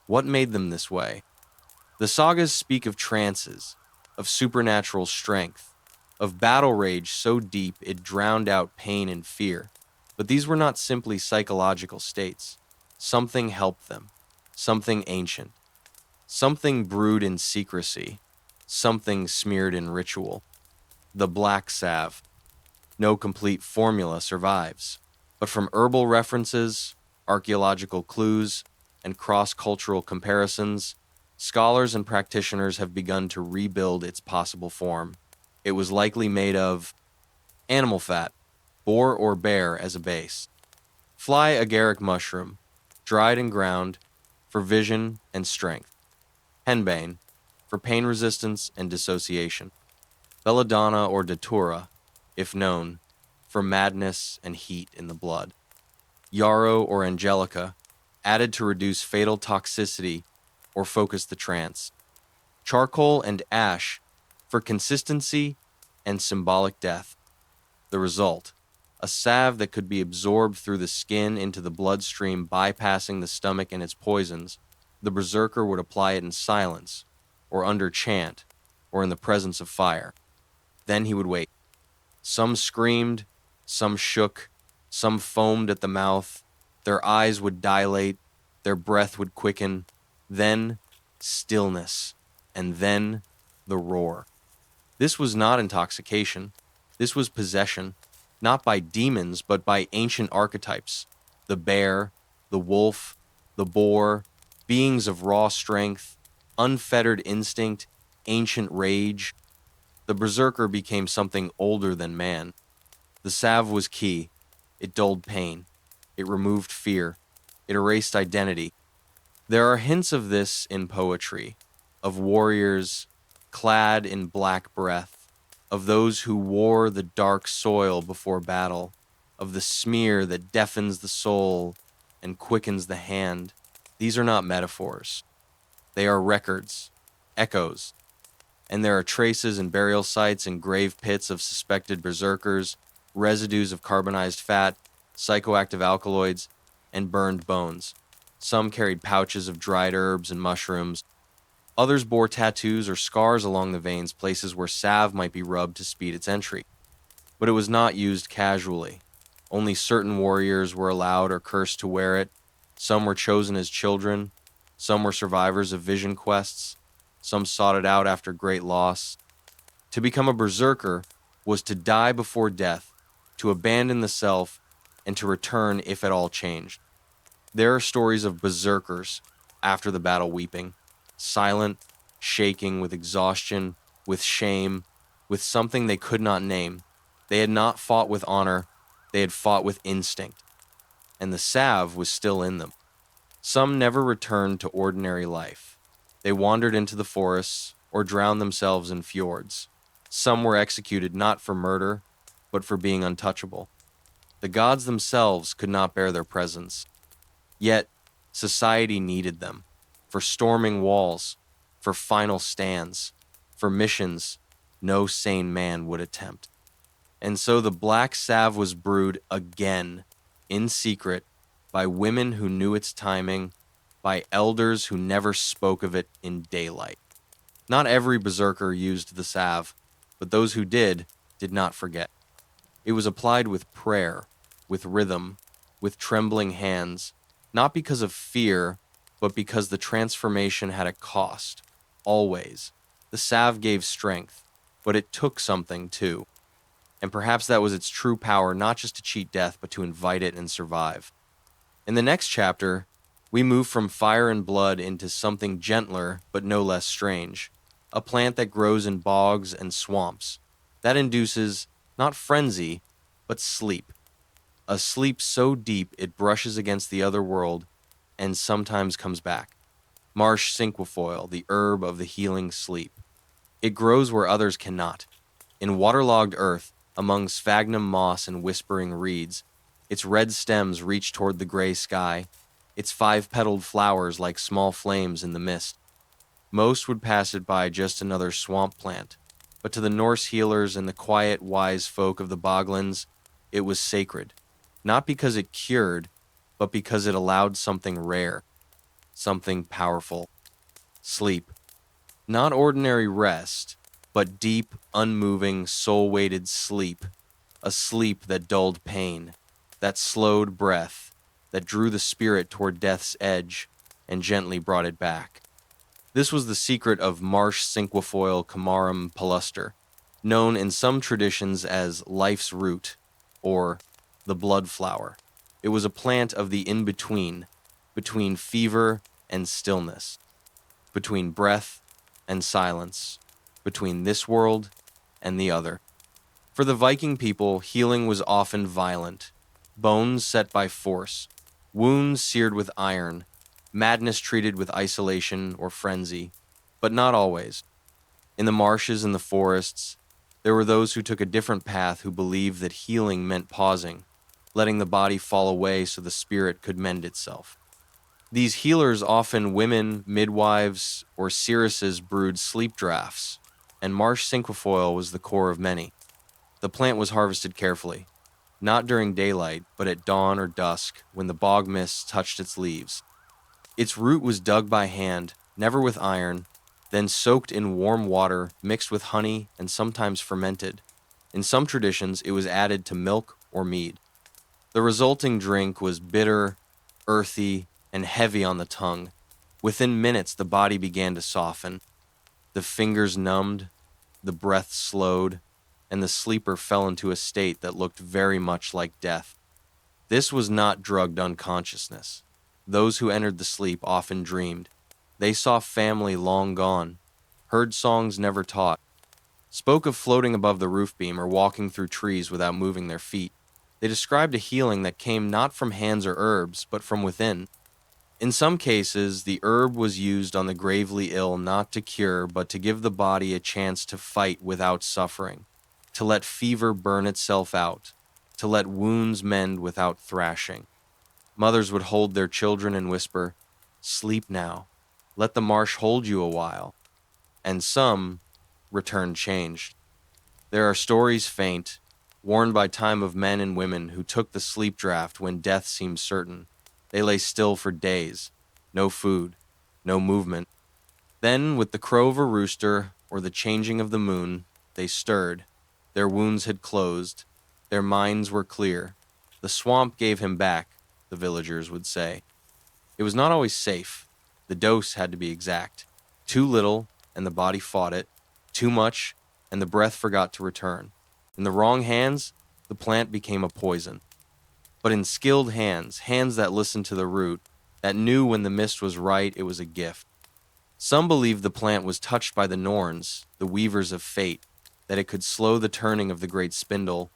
Speaker 1: What made them this way? The sagas speak of trances, of supernatural strength, of battle rage so deep it drowned out pain and fear. But these were not simply psychological states. Something helped them, something ancient, something brewed in secrecy, something smeared in ritual. The black salve. No complete formula survives, but from herbal references, archaeological clues, and cross-cultural comparisons, scholars and practitioners have begun to rebuild its possible form. It was likely made of animal fat, boar or bear as a base, fly agaric mushroom, dried and ground, for vision and strength, henbane, for pain resistance and dissociation, belladonna or datura, if known, for madness and heat in the blood, Yarrow or Angelica, added to reduce fatal toxicity or focus the trance, charcoal and ash, for consistency and symbolic death. The result, a salve that could be absorbed through the skin into the bloodstream, bypassing the stomach and its poisons. The berserker would apply it in silence, or under chant, or in the presence of fire. Then he would wait. Some screamed, some shook, some foamed at the mouth. Their eyes would dilate, their breath would quicken. Then stillness, and then the roar. This was not intoxication. This was possession, not by demons, but by ancient archetypes. The bear, the wolf, the boar, beings of raw strength, unfettered instinct, ancient rage. The berserker became something older than man. The salve was key. It dulled pain. It removed fear. It erased identity. There are hints of this in poetry, of warriors clad in black breath, of those who wore the dark soil before battle, of the smear that deafens the soul and quickens the hand. These are not metaphors. They are records, echoes, and there are traces and burial sites and grave pits of suspected berserkers, residues of carbonized fat, psychoactive alkaloids, and burned bones. Some carried pouches of dried herbs and mushrooms. Others bore tattoos or scars along the veins, places where salve might be rubbed to speed its entry. But it was not used casually. Only certain warriors were allowed or cursed to wear it. Some were chosen as children. Some were survivors of vision quests. Some sought it out after great loss. To become a berserker was to die before death, to abandon the self, and to return if at all changed. There are stories of berserkers after the battle weeping, silent, shaking with exhaustion, with shame, with something they could not name. They had not fought with honor, they had fought with instinct, and the salve was still in them. Some never returned to ordinary life. They wandered into the forests or drowned themselves in fjords. Some were executed not for murder, but for being untouchable. The gods themselves could not bear their presence. Yet, society needed them, for storming walls, for final stands, for missions no sane man would attempt. And so the black salve was brewed again, in secret, by women who knew its timing, by elders who never spoke of it in daylight. Not every berserker used the salve, but those who did not forget. It was applied with prayer, with rhythm, with trembling hands, not because of fear, but because the transformation had a cost. Always. The salve gave strength, but it took something too. And perhaps that was its true power, not just to cheat death, but to invite it and survive. In the next chapter, we move from fire and blood into something gentler, but no less strange. a plant that grows in bogs and swamps, that induces not frenzy, but sleep, a sleep so deep it brushes against the other world and sometimes comes back. Marsh cinquefoil, the herb of the healing sleep. It grows where others cannot. In waterlogged earth, among sphagnum moss and whispering reeds, its red stems reach toward the gray sky, its five-petaled flowers like small flames in the mist. Most would pass it by just another swamp plant, but to the Norse healers and the quiet, wise folk of the boglands, it was sacred, not because it cured, but because it allowed something rare, something powerful. Sleep. Not ordinary rest, but deep, unmoving, soul-weighted sleep. A sleep that dulled pain, that slowed breath, that drew the spirit toward death's edge and gently brought it back. This was the secret of Marsh cinquefoil Camarum paluster, known in some traditions as life's root, or the blood flower. It was a plant of the in-between, between fever and stillness, between breath and silence, between this world and the other. For the Viking people, healing was often violent. Bones set by force, wounds seared with iron, madness treated with isolation or frenzy, but not always. In the marshes and the forests, there were those who took a different path who believed that healing meant pausing, letting the body fall away so the spirit could mend itself. These healers, often women, midwives, or seeresses, brewed sleep draughts, and marsh cinquefoil was the core of many. The plant was harvested carefully, not during daylight, but at dawn or dusk when the bog mists touched its leaves. Its root was dug by hand, never with iron, then soaked in warm water, mixed with honey, and sometimes fermented. In some traditions, it was added to milk or mead. The resulting drink was bitter, earthy, and heavy on the tongue. Within minutes, the body began to soften. The fingers numbed, the breath slowed, and the sleeper fell into a state that looked very much like death. This was not drugged unconsciousness. Those who entered the sleep often dreamed. They saw family long gone, heard songs never taught, spoke of floating above the roof beam or walking through trees without moving their feet. They described a healing that came not from hands or herbs, but from within. In some cases, the herb was used on the gravely ill not to cure, but to give the body a chance to fight without suffering, to let fever burn itself out, to let wounds mend without thrashing. Mothers would hold their children and whisper, "Sleep now. Let the marsh hold you a while." And some returned changed. There are stories faint, warned by time of men and women who took the sleep draught when death seemed certain. They lay still for days, no food, no movement. Then, with the crow of a rooster or the changing of the moon, they stirred. Their wounds had closed. Their minds were clear. The swamp gave him back, the villagers would say. It was not always safe. The dose had to be exact. Too little, and the body fought it. Too much, and the breath forgot to return. In the wrong hands, the plant became a poison. But in skilled hands, hands that listened to the root, that knew when the mist was right, it was a gift. Some believed the plant was touched by the Norns, the weavers of fate, that it could slow the turning of the great spindle,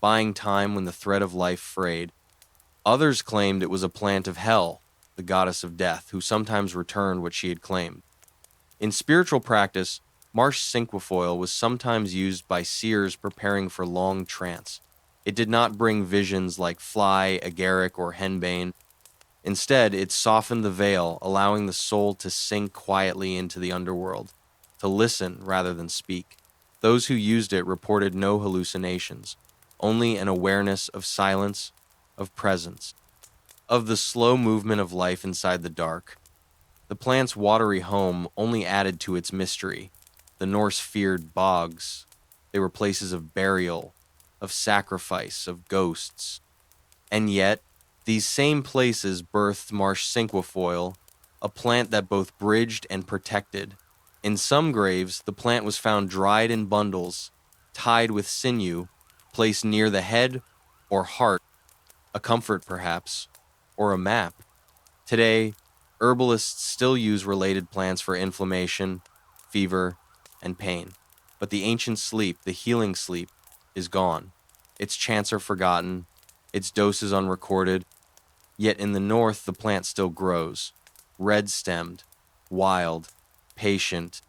Speaker 1: buying time when the thread of life frayed. Others claimed it was a plant of Hel, the goddess of death, who sometimes returned what she had claimed. In spiritual practice, marsh cinquefoil was sometimes used by seers preparing for long trance. It did not bring visions like fly, agaric, or henbane. Instead, it softened the veil, allowing the soul to sink quietly into the underworld, to listen rather than speak. Those who used it reported no hallucinations, only an awareness of silence, of presence, of the slow movement of life inside the dark. The plant's watery home only added to its mystery. The Norse feared bogs. They were places of burial, of sacrifice, of ghosts. And yet, these same places birthed marsh cinquefoil, a plant that both bridged and protected. In some graves, the plant was found dried in bundles, tied with sinew, placed near the head or heart, a comfort perhaps, or a map. Today, herbalists still use related plants for inflammation, fever, and pain. But the ancient sleep, the healing sleep, is gone. Its chants are forgotten, its doses unrecorded. Yet in the north, the plant still grows, red-stemmed, wild, patient.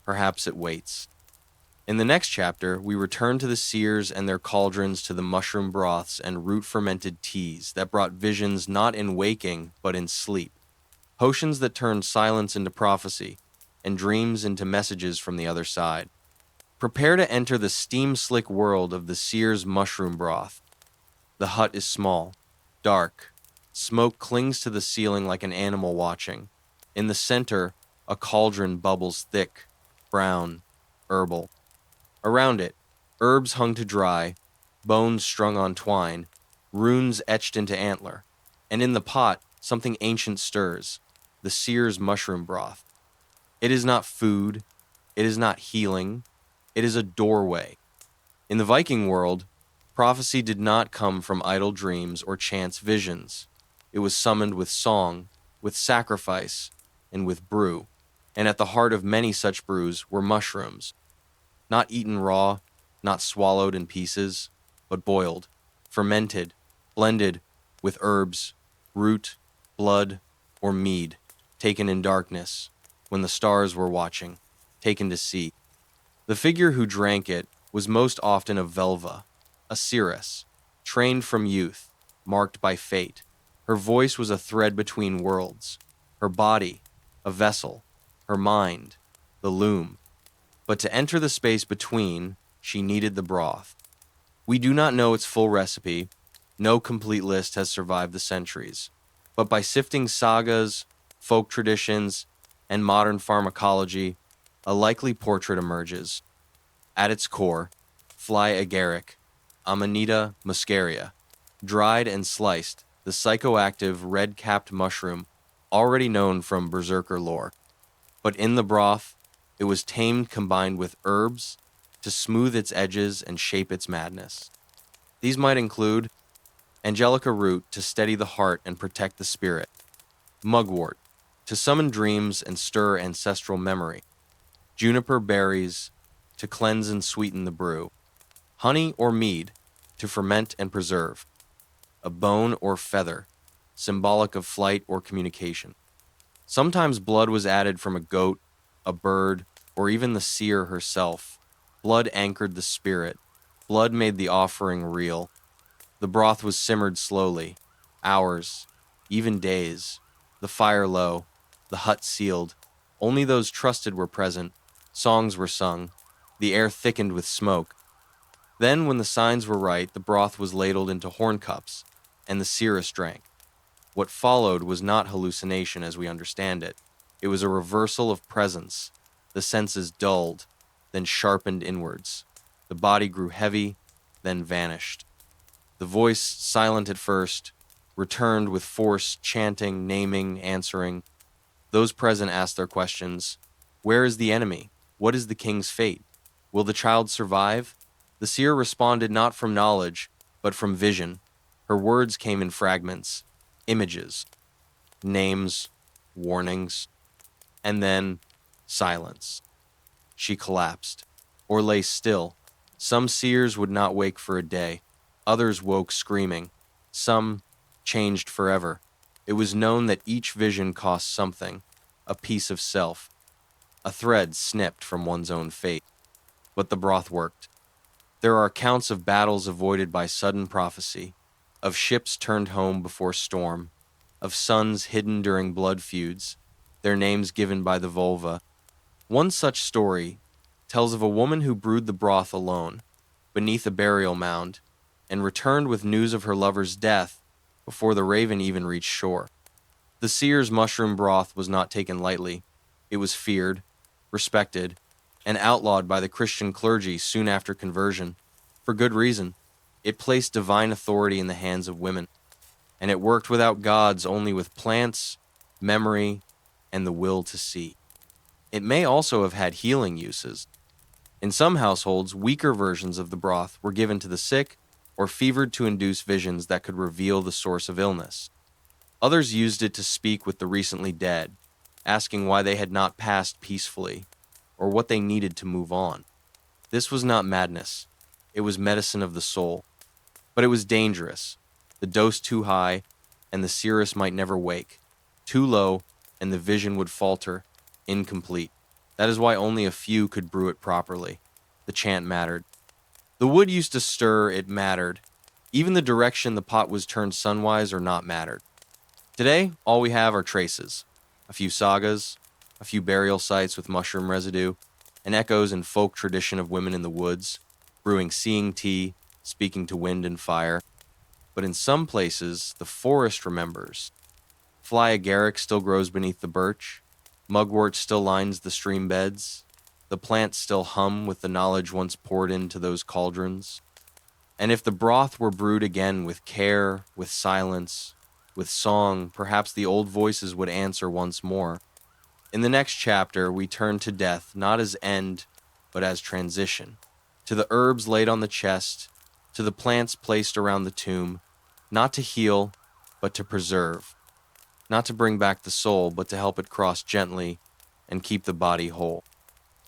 Speaker 1: Perhaps it waits. In the next chapter, we return to the seers and their cauldrons, to the mushroom broths and root-fermented teas that brought visions not in waking, but in sleep. Potions that turned silence into prophecy, and dreams into messages from the other side. Prepare to enter the steam-slick world of the seer's mushroom broth. The hut is small, dark. Smoke clings to the ceiling like an animal watching. In the center, a cauldron bubbles thick, brown, herbal. Around it, herbs hung to dry, bones strung on twine, runes etched into antler. And in the pot, something ancient stirs, the seer's mushroom broth. It is not food, it is not healing, it is a doorway. In the Viking world, prophecy did not come from idle dreams or chance visions. It was summoned with song, with sacrifice, and with brew. And at the heart of many such brews were mushrooms, not eaten raw, not swallowed in pieces, but boiled, fermented, blended with herbs, root, blood, or mead, taken in darkness, when the stars were watching, taken to sea. The figure who drank it was most often a völva, a seeress, trained from youth, marked by fate. Her voice was a thread between worlds, her body, a vessel, her mind, the loom. But to enter the space between, she needed the broth. We do not know its full recipe, no complete list has survived the centuries. But by sifting sagas, folk traditions, and modern pharmacology, a likely portrait emerges. At its core, fly agaric, Amanita muscaria, dried and sliced, the psychoactive red-capped mushroom already known from berserker lore. But in the broth, it was tamed, combined with herbs to smooth its edges and shape its madness. These might include Angelica root to steady the heart and protect the spirit, mugwort to summon dreams and stir ancestral memory, juniper berries to cleanse and sweeten the brew, honey or mead to ferment and preserve, a bone or feather, symbolic of flight or communication. Sometimes blood was added from a goat, a bird, or even the seer herself. Blood anchored the spirit. Blood made the offering real. The broth was simmered slowly, hours, even days, the fire low, the hut sealed. Only those trusted were present. Songs were sung. The air thickened with smoke. Then, when the signs were right, the broth was ladled into horn cups, and the seeress drank. What followed was not hallucination as we understand it. It was a reversal of presence. The senses dulled, then sharpened inwards. The body grew heavy, then vanished. The voice, silent at first, returned with force, chanting, naming, answering. Those present asked their questions. Where is the enemy? What is the king's fate? Will the child survive? The seer responded not from knowledge, but from vision. Her words came in fragments, images, names, warnings, and then silence. She collapsed, or lay still. Some seers would not wake for a day. Others woke screaming. Some changed forever. It was known that each vision cost something, a piece of self, a thread snipped from one's own fate. But the broth worked. There are accounts of battles avoided by sudden prophecy, of ships turned home before storm, of sons hidden during blood feuds, their names given by the vulva. One such story tells of a woman who brewed the broth alone, beneath a burial mound, and returned with news of her lover's death before the raven even reached shore. The seer's mushroom broth was not taken lightly. It was feared, respected, and outlawed by the Christian clergy soon after conversion. For good reason. It placed divine authority in the hands of women, and it worked without gods, only with plants, memory, and the will to see. It may also have had healing uses. In some households, weaker versions of the broth were given to the sick or fevered to induce visions that could reveal the source of illness. Others used it to speak with the recently dead, asking why they had not passed peacefully, or what they needed to move on. This was not madness. It was medicine of the soul. But it was dangerous. The dose too high, and the seeress might never wake. Too low, and the vision would falter, incomplete. That is why only a few could brew it properly. The chant mattered. The wood used to stir, it mattered. Even the direction the pot was turned sunwise or not mattered. Today, all we have are traces. A few sagas, a few burial sites with mushroom residue, and echoes in folk tradition of women in the woods, brewing seeing tea, speaking to wind and fire. But in some places, the forest remembers. Fly agaric still grows beneath the birch. Mugwort still lines the stream beds. The plants still hum with the knowledge once poured into those cauldrons. And if the broth were brewed again with care, with silence, with song, perhaps the old voices would answer once more. In the next chapter, we turn to death not as end, but as transition. To the herbs laid on the chest, to the plants placed around the tomb, not to heal, but to preserve. Not to bring back the soul, but to help it cross gently and keep the body whole.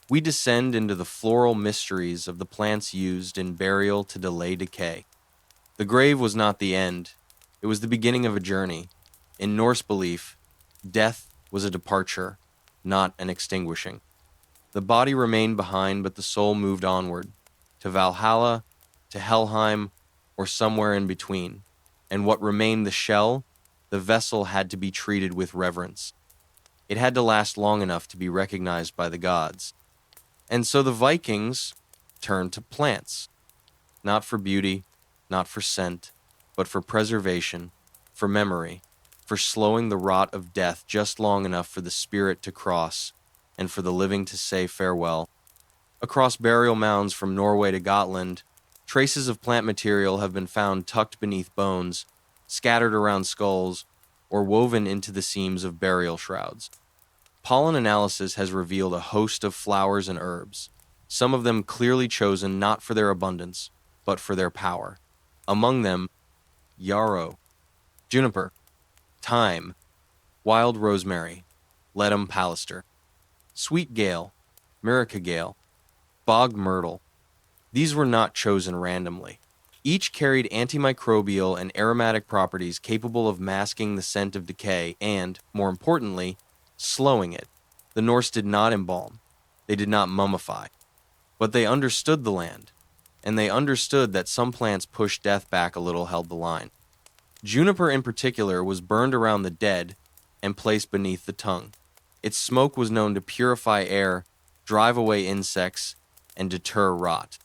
Speaker 1: We descend into the floral mysteries of the plants used in burial to delay decay. The grave was not the end, it was the beginning of a journey. In Norse belief, death was a departure, not an extinguishing. The body remained behind, but the soul moved onward, to Valhalla, to Helheim, or somewhere in between. And what remained the shell, the vessel had to be treated with reverence. It had to last long enough to be recognized by the gods. And so the Vikings turned to plants, not for beauty, not for scent, but for preservation, for memory, for slowing the rot of death just long enough for the spirit to cross and for the living to say farewell. Across burial mounds from Norway to Gotland, traces of plant material have been found tucked beneath bones, scattered around skulls, or woven into the seams of burial shrouds. Pollen analysis has revealed a host of flowers and herbs, some of them clearly chosen not for their abundance, but for their power. Among them, yarrow, juniper, thyme, wild rosemary, ledum pallister, sweet gale, mirica gale, bog myrtle. These were not chosen randomly. Each carried antimicrobial and aromatic properties capable of masking the scent of decay and, more importantly, slowing it. The Norse did not embalm. They did not mummify. But they understood the land, and they understood that some plants pushed death back a little held the line. Juniper in particular was burned around the dead and placed beneath the tongue. Its smoke was known to purify air, drive away insects, and deter rot.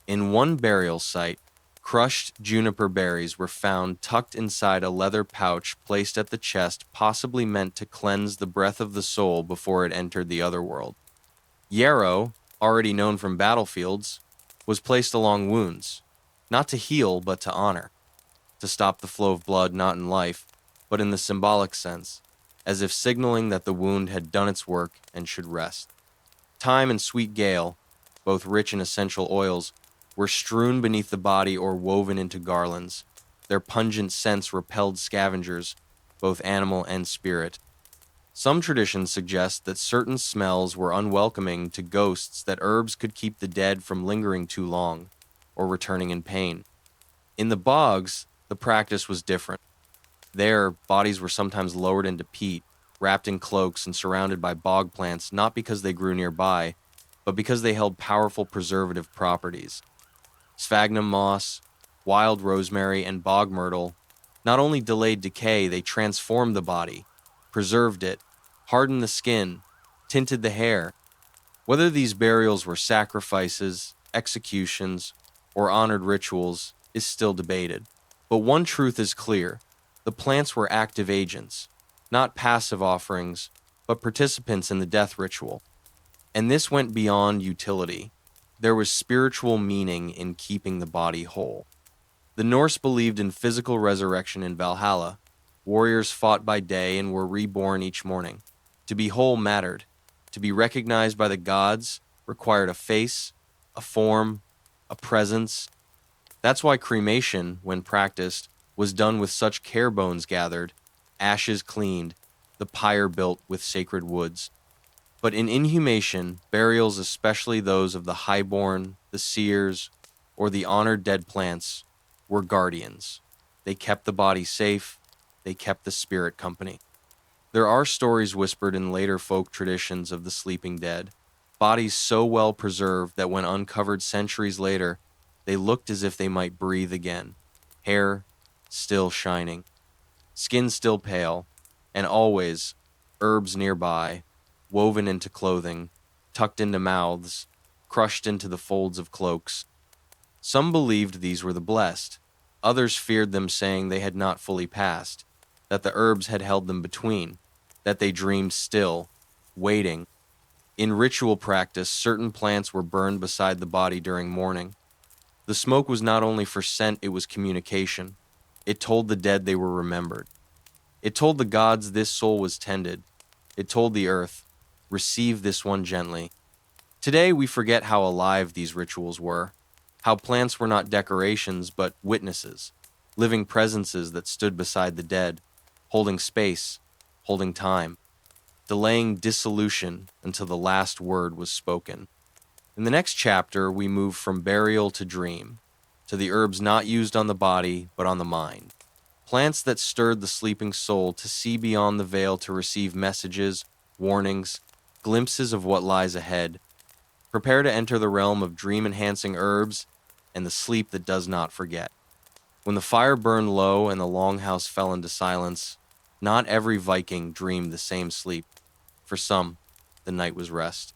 Speaker 1: In one burial site, crushed juniper berries were found tucked inside a leather pouch placed at the chest, possibly meant to cleanse the breath of the soul before it entered the other world. Yarrow, already known from battlefields, was placed along wounds, not to heal but to honor, to stop the flow of blood not in life, but in the symbolic sense, as if signaling that the wound had done its work and should rest. Thyme and sweet gale, both rich in essential oils, were strewn beneath the body or woven into garlands. Their pungent scents repelled scavengers, both animal and spirit. Some traditions suggest that certain smells were unwelcoming to ghosts, that herbs could keep the dead from lingering too long, or returning in pain. In the bogs, the practice was different. There, bodies were sometimes lowered into peat, wrapped in cloaks and surrounded by bog plants, not because they grew nearby, but because they held powerful preservative properties. Sphagnum moss, wild rosemary, and bog myrtle not only delayed decay, they transformed the body, preserved it, hardened the skin, tinted the hair. Whether these burials were sacrifices, executions, or honored rituals is still debated. But one truth is clear: the plants were active agents, not passive offerings, but participants in the death ritual. And this went beyond utility. There was spiritual meaning in keeping the body whole. The Norse believed in physical resurrection in Valhalla. Warriors fought by day and were reborn each morning. To be whole mattered. To be recognized by the gods required a face, a form, a presence. That's why cremation, when practiced, was done with such care: bones gathered, ashes cleaned, the pyre built with sacred woods. But in inhumation, burials, especially those of the highborn, the seers, or the honored dead plants, were guardians. They kept the body safe, they kept the spirit company. There are stories whispered in later folk traditions of the sleeping dead, bodies so well preserved that when uncovered centuries later, they looked as if they might breathe again, hair still shining, skin still pale, and always herbs nearby, woven into clothing, tucked into mouths, crushed into the folds of cloaks. Some believed these were the blessed. Others feared them, saying they had not fully passed, that the herbs had held them between, that they dreamed still, waiting. In ritual practice, certain plants were burned beside the body during mourning. The smoke was not only for scent, it was communication. It told the dead they were remembered. It told the gods this soul was tended. It told the earth, receive this one gently. Today we forget how alive these rituals were, how plants were not decorations but witnesses, living presences that stood beside the dead, holding space, holding time, delaying dissolution until the last word was spoken. In the next chapter, we move from burial to dream, to the herbs not used on the body but on the mind. Plants that stirred the sleeping soul to see beyond the veil, to receive messages, warnings, glimpses of what lies ahead. Prepare to enter the realm of dream-enhancing herbs and the sleep that does not forget. When the fire burned low and the longhouse fell into silence, not every Viking dreamed the same sleep. For some, the night was rest.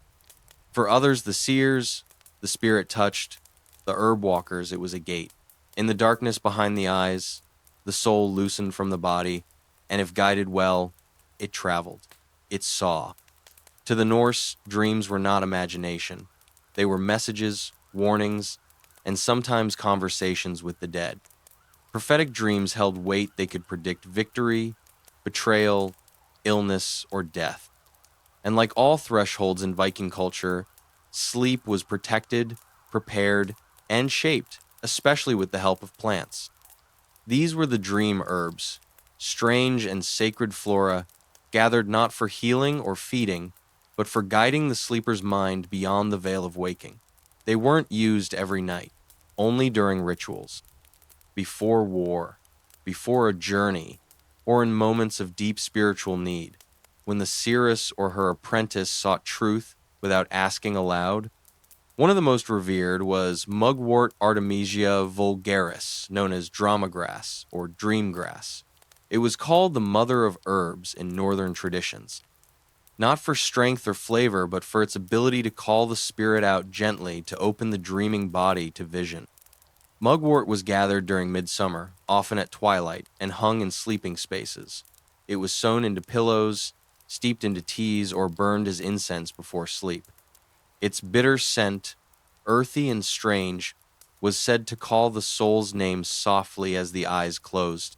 Speaker 1: For others, the seers, the spirit touched, the herb walkers, it was a gate. In the darkness behind the eyes, the soul loosened from the body, and if guided well, it traveled, it saw. To the Norse, dreams were not imagination. They were messages, warnings, and sometimes conversations with the dead. Prophetic dreams held weight. They could predict victory, betrayal, illness, or death. And like all thresholds in Viking culture, sleep was protected, prepared, and shaped, especially with the help of plants. These were the dream herbs, strange and sacred flora, gathered not for healing or feeding, but for guiding the sleeper's mind beyond the veil of waking. They weren't used every night, only during rituals, before war, before a journey, or in moments of deep spiritual need, when the seeress or her apprentice sought truth without asking aloud. One of the most revered was Mugwort Artemisia vulgaris, known as drama grass or dream grass. It was called the mother of herbs in northern traditions, not for strength or flavor, but for its ability to call the spirit out gently to open the dreaming body to vision. Mugwort was gathered during midsummer, often at twilight, and hung in sleeping spaces. It was sewn into pillows, steeped into teas, or burned as incense before sleep. Its bitter scent, earthy and strange, was said to call the soul's name softly as the eyes closed.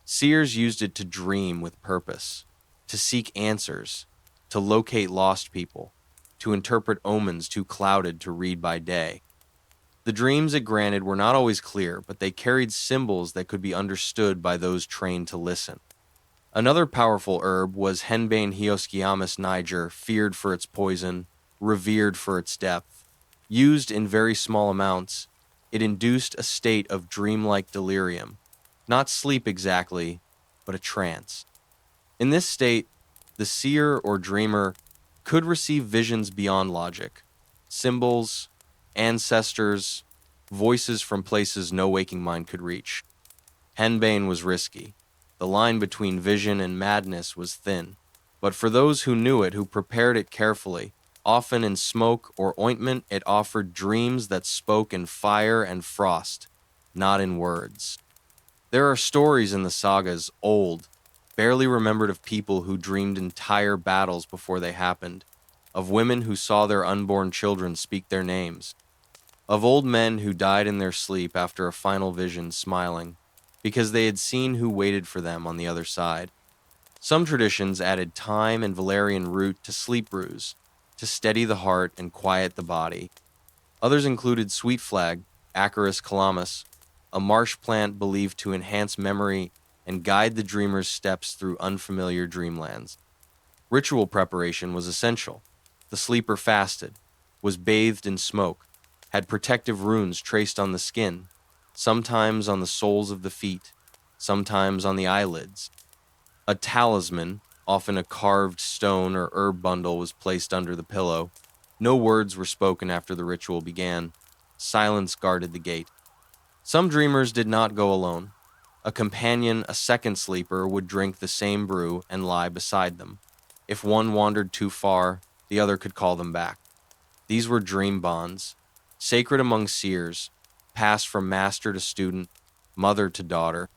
Speaker 1: Seers used it to dream with purpose, to seek answers, to locate lost people, to interpret omens too clouded to read by day. The dreams it granted were not always clear, but they carried symbols that could be understood by those trained to listen. Another powerful herb was Henbane Hiosciamus niger, feared for its poison, revered for its depth. Used in very small amounts, it induced a state of dreamlike delirium, not sleep exactly, but a trance. In this state, the seer or dreamer could receive visions beyond logic, symbols, ancestors, voices from places no waking mind could reach. Henbane was risky. The line between vision and madness was thin. But for those who knew it, who prepared it carefully, often in smoke or ointment, it offered dreams that spoke in fire and frost, not in words. There are stories in the sagas, old, barely remembered, of people who dreamed entire battles before they happened, of women who saw their unborn children speak their names, of old men who died in their sleep after a final vision, smiling, because they had seen who waited for them on the other side. Some traditions added thyme and valerian root to sleep brews, to steady the heart and quiet the body. Others included sweet flag, Acarus calamus, a marsh plant believed to enhance memory and guide the dreamer's steps through unfamiliar dreamlands. Ritual preparation was essential. The sleeper fasted, was bathed in smoke, had protective runes traced on the skin, sometimes on the soles of the feet, sometimes on the eyelids. A talisman, often a carved stone or herb bundle, was placed under the pillow. No words were spoken after the ritual began. Silence guarded the gate. Some dreamers did not go alone. A companion, a second sleeper, would drink the same brew and lie beside them. If one wandered too far, the other could call them back. These were dream bonds, sacred among seers, passed from master to student, mother to daughter.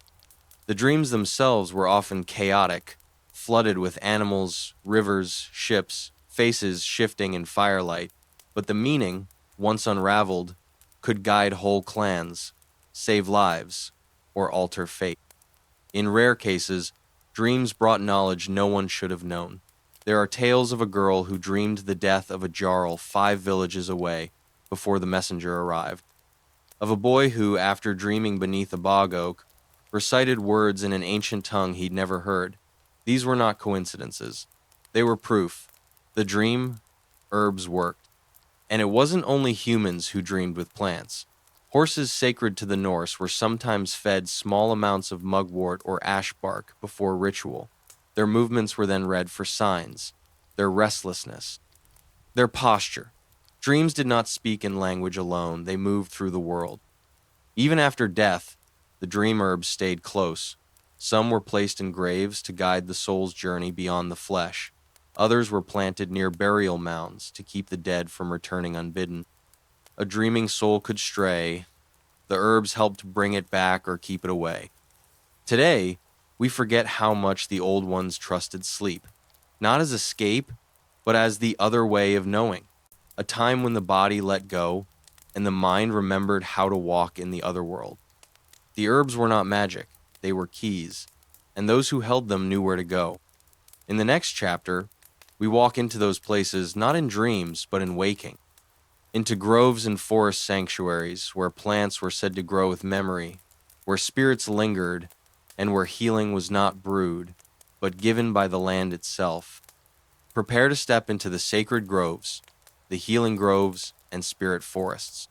Speaker 1: The dreams themselves were often chaotic, flooded with animals, rivers, ships, faces shifting in firelight, but the meaning, once unraveled, could guide whole clans, save lives, or alter fate. In rare cases, dreams brought knowledge no one should have known. There are tales of a girl who dreamed the death of a jarl 5 villages away before the messenger arrived, of a boy who, after dreaming beneath a bog oak, recited words in an ancient tongue he'd never heard. These were not coincidences. They were proof. The dream, herbs worked. And it wasn't only humans who dreamed with plants. Horses sacred to the Norse were sometimes fed small amounts of mugwort or ash bark before ritual. Their movements were then read for signs, their restlessness, their posture. Dreams did not speak in language alone, they moved through the world. Even after death, the dream herbs stayed close. Some were placed in graves to guide the soul's journey beyond the flesh. Others were planted near burial mounds to keep the dead from returning unbidden. A dreaming soul could stray. The herbs helped bring it back or keep it away. Today, we forget how much the old ones trusted sleep, not as escape, but as the other way of knowing, a time when the body let go and the mind remembered how to walk in the other world. The herbs were not magic, they were keys, and those who held them knew where to go. In the next chapter, we walk into those places not in dreams, but in waking, into groves and forest sanctuaries where plants were said to grow with memory, where spirits lingered, and where healing was not brewed, but given by the land itself. Prepare to step into the sacred groves, the healing groves, and spirit forests.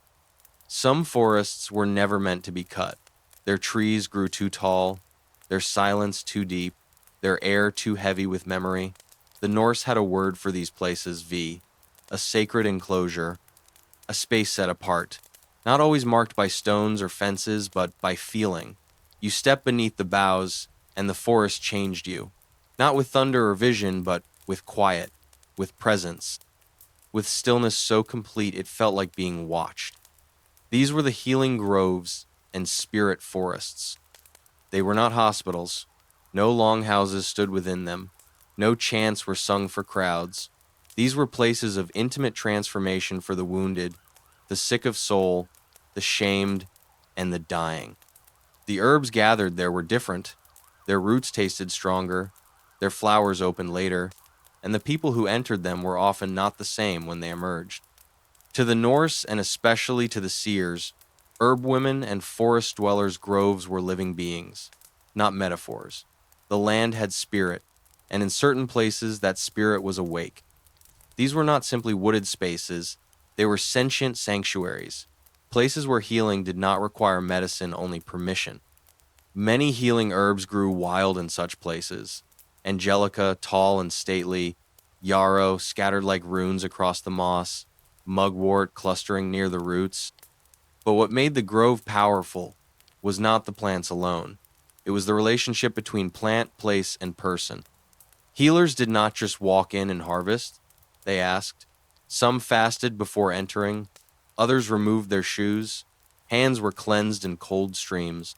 Speaker 1: Some forests were never meant to be cut. Their trees grew too tall, their silence too deep, their air too heavy with memory. The Norse had a word for these places, a sacred enclosure, a space set apart, not always marked by stones or fences, but by feeling. You stepped beneath the boughs, and the forest changed you, not with thunder or vision, but with quiet, with presence, with stillness so complete it felt like being watched. These were the healing groves and spirit forests. They were not hospitals. No longhouses stood within them. No chants were sung for crowds. These were places of intimate transformation for the wounded, the sick of soul, the shamed, and the dying. The herbs gathered there were different. Their roots tasted stronger, their flowers opened later, and the people who entered them were often not the same when they emerged. To the Norse, and especially to the seers, herb women and forest dwellers' groves were living beings, not metaphors. The land had spirit, and in certain places that spirit was awake. These were not simply wooded spaces, they were sentient sanctuaries, places where healing did not require medicine, only permission. Many healing herbs grew wild in such places. Angelica, tall and stately, Yarrow, scattered like runes across the moss, mugwort clustering near the roots. But what made the grove powerful was not the plants alone. It was the relationship between plant, place, and person. Healers did not just walk in and harvest, they asked. Some fasted before entering, others removed their shoes, hands were cleansed in cold streams.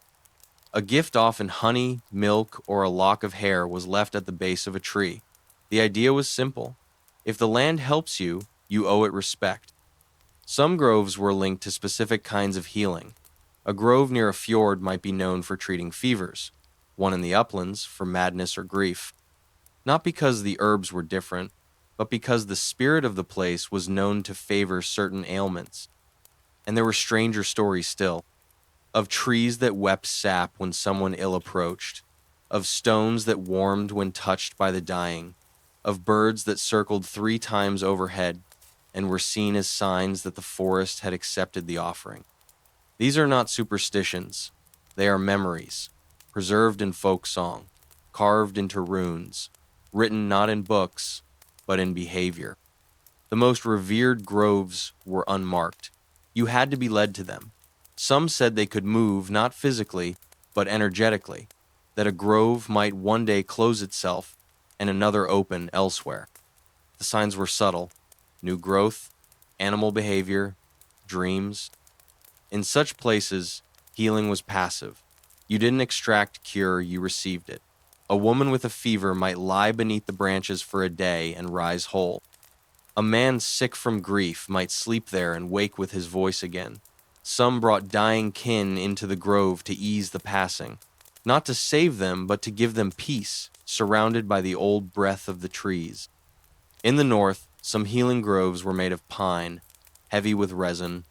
Speaker 1: A gift, often honey, milk, or a lock of hair, was left at the base of a tree. The idea was simple. If the land helps you, you owe it respect. Some groves were linked to specific kinds of healing. A grove near a fjord might be known for treating fevers, one in the uplands for madness or grief. Not because the herbs were different, but because the spirit of the place was known to favor certain ailments. And there were stranger stories still, of trees that wept sap when someone ill approached, of stones that warmed when touched by the dying. of birds that circled 3 times overhead and were seen as signs that the forest had accepted the offering. These are not superstitions, they are memories, preserved in folk song, carved into runes, written not in books, but in behavior. The most revered groves were unmarked. You had to be led to them. Some said they could move not physically, but energetically, that a grove might one day close itself and another open elsewhere. The signs were subtle: new growth, animal behavior, dreams. In such places, healing was passive. You didn't extract cure, you received it. A woman with a fever might lie beneath the branches for a day and rise whole. A man sick from grief might sleep there and wake with his voice again. Some brought dying kin into the grove to ease the passing, not to save them, but to give them peace, surrounded by the old breath of the trees. In the north, some healing groves were made of pine, heavy with resin.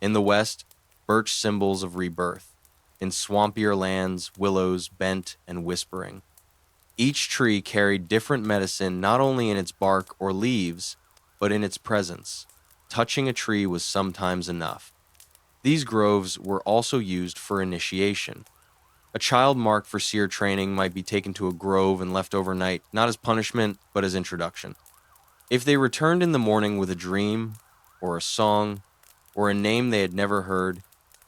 Speaker 1: In the west, birch symbols of rebirth. In swampier lands, willows bent and whispering. Each tree carried different medicine not only in its bark or leaves, but in its presence. Touching a tree was sometimes enough. These groves were also used for initiation. A child marked for seer training might be taken to a grove and left overnight, not as punishment, but as introduction. If they returned in the morning with a dream, or a song, or a name they had never heard,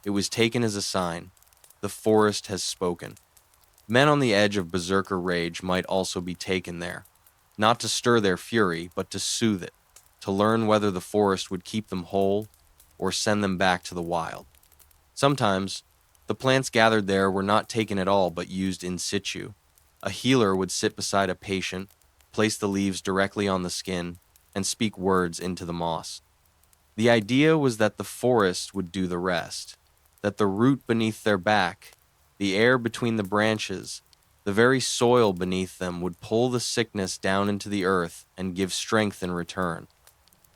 Speaker 1: it was taken as a sign. The forest has spoken. Men on the edge of berserker rage might also be taken there, not to stir their fury, but to soothe it, to learn whether the forest would keep them whole or send them back to the wild. Sometimes, the plants gathered there were not taken at all but used in situ. A healer would sit beside a patient, place the leaves directly on the skin, and speak words into the moss. The idea was that the forest would do the rest, that the root beneath their back, the air between the branches, the very soil beneath them would pull the sickness down into the earth and give strength in return.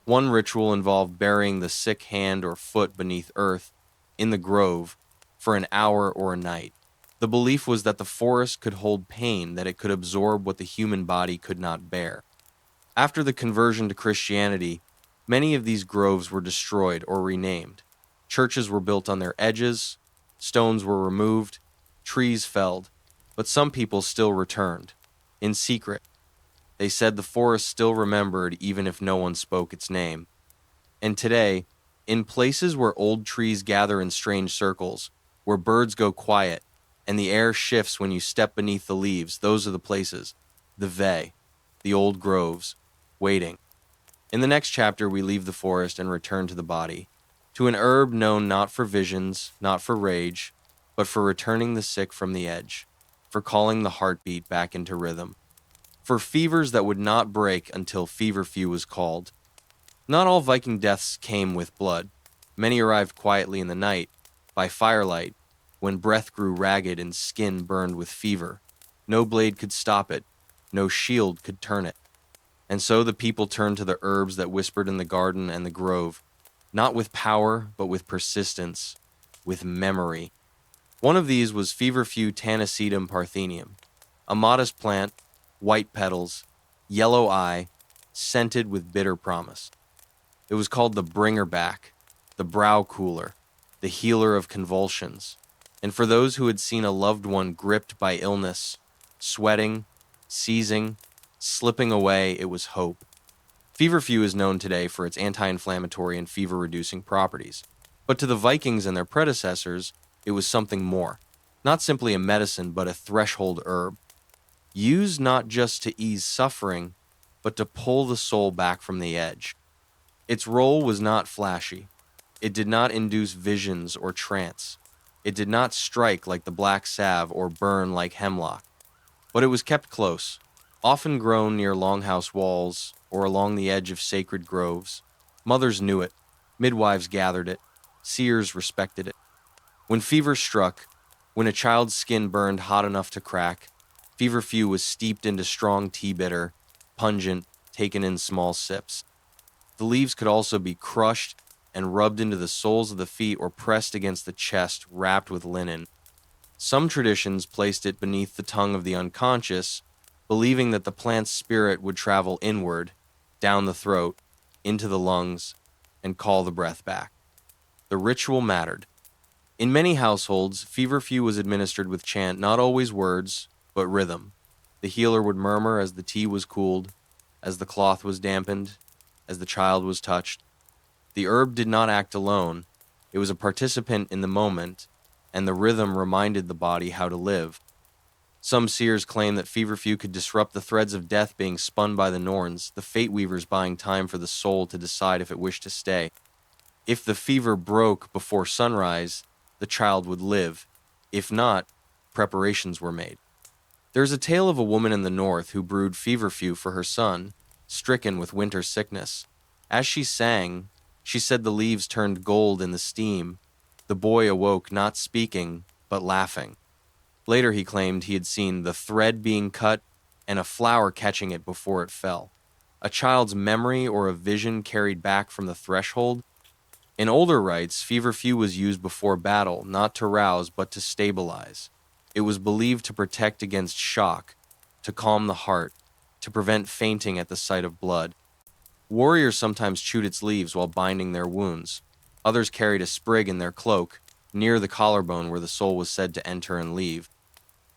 Speaker 1: One ritual involved burying the sick hand or foot beneath earth in the grove for an hour or a night. The belief was that the forest could hold pain, that it could absorb what the human body could not bear. After the conversion to Christianity, many of these groves were destroyed or renamed. Churches were built on their edges, stones were removed, trees felled, but some people still returned, in secret. They said the forest still remembered even if no one spoke its name. And today, in places where old trees gather in strange circles, where birds go quiet, and the air shifts when you step beneath the leaves, those are the places, the Ve, the old groves, waiting. In the next chapter, we leave the forest and return to the body, to an herb known not for visions, not for rage, but for returning the sick from the edge, for calling the heartbeat back into rhythm, for fevers that would not break until feverfew was called. Not all Viking deaths came with blood. Many arrived quietly in the night, by firelight, when breath grew ragged and skin burned with fever. No blade could stop it, no shield could turn it. And so the people turned to the herbs that whispered in the garden and the grove, not with power, but with persistence, with memory. One of these was feverfew Tanacetum parthenium, a modest plant, white petals, yellow eye, scented with bitter promise. It was called the bringer back, the brow cooler, the healer of convulsions. And for those who had seen a loved one gripped by illness, sweating, seizing, slipping away, it was hope. Feverfew is known today for its anti-inflammatory and fever-reducing properties. But to the Vikings and their predecessors, it was something more. Not simply a medicine, but a threshold herb. Used not just to ease suffering, but to pull the soul back from the edge. Its role was not flashy. It did not induce visions or trance. It did not strike like the black salve or burn like hemlock. But it was kept close, often grown near longhouse walls or along the edge of sacred groves. Mothers knew it. Midwives gathered it. Seers respected it. When fever struck, when a child's skin burned hot enough to crack, feverfew was steeped into strong tea bitter, pungent, taken in small sips. The leaves could also be crushed and rubbed into the soles of the feet or pressed against the chest wrapped with linen. Some traditions placed it beneath the tongue of the unconscious, believing that the plant's spirit would travel inward, down the throat, into the lungs, and call the breath back. The ritual mattered. In many households, feverfew was administered with chant, not always words, but rhythm. The healer would murmur as the tea was cooled, as the cloth was dampened, as the child was touched. The herb did not act alone. It was a participant in the moment, and the rhythm reminded the body how to live. Some seers claim that feverfew could disrupt the threads of death being spun by the Norns, the fate weavers buying time for the soul to decide if it wished to stay. If the fever broke before sunrise, the child would live. If not, preparations were made. There is a tale of a woman in the north who brewed feverfew for her son, stricken with winter sickness. As she sang, she said the leaves turned gold in the steam. The boy awoke not speaking, but laughing. Later he claimed he had seen the thread being cut and a flower catching it before it fell. A child's memory or a vision carried back from the threshold. In older rites, feverfew was used before battle, not to rouse but to stabilize. It was believed to protect against shock, to calm the heart, to prevent fainting at the sight of blood. Warriors sometimes chewed its leaves while binding their wounds. Others carried a sprig in their cloak, near the collarbone where the soul was said to enter and leave.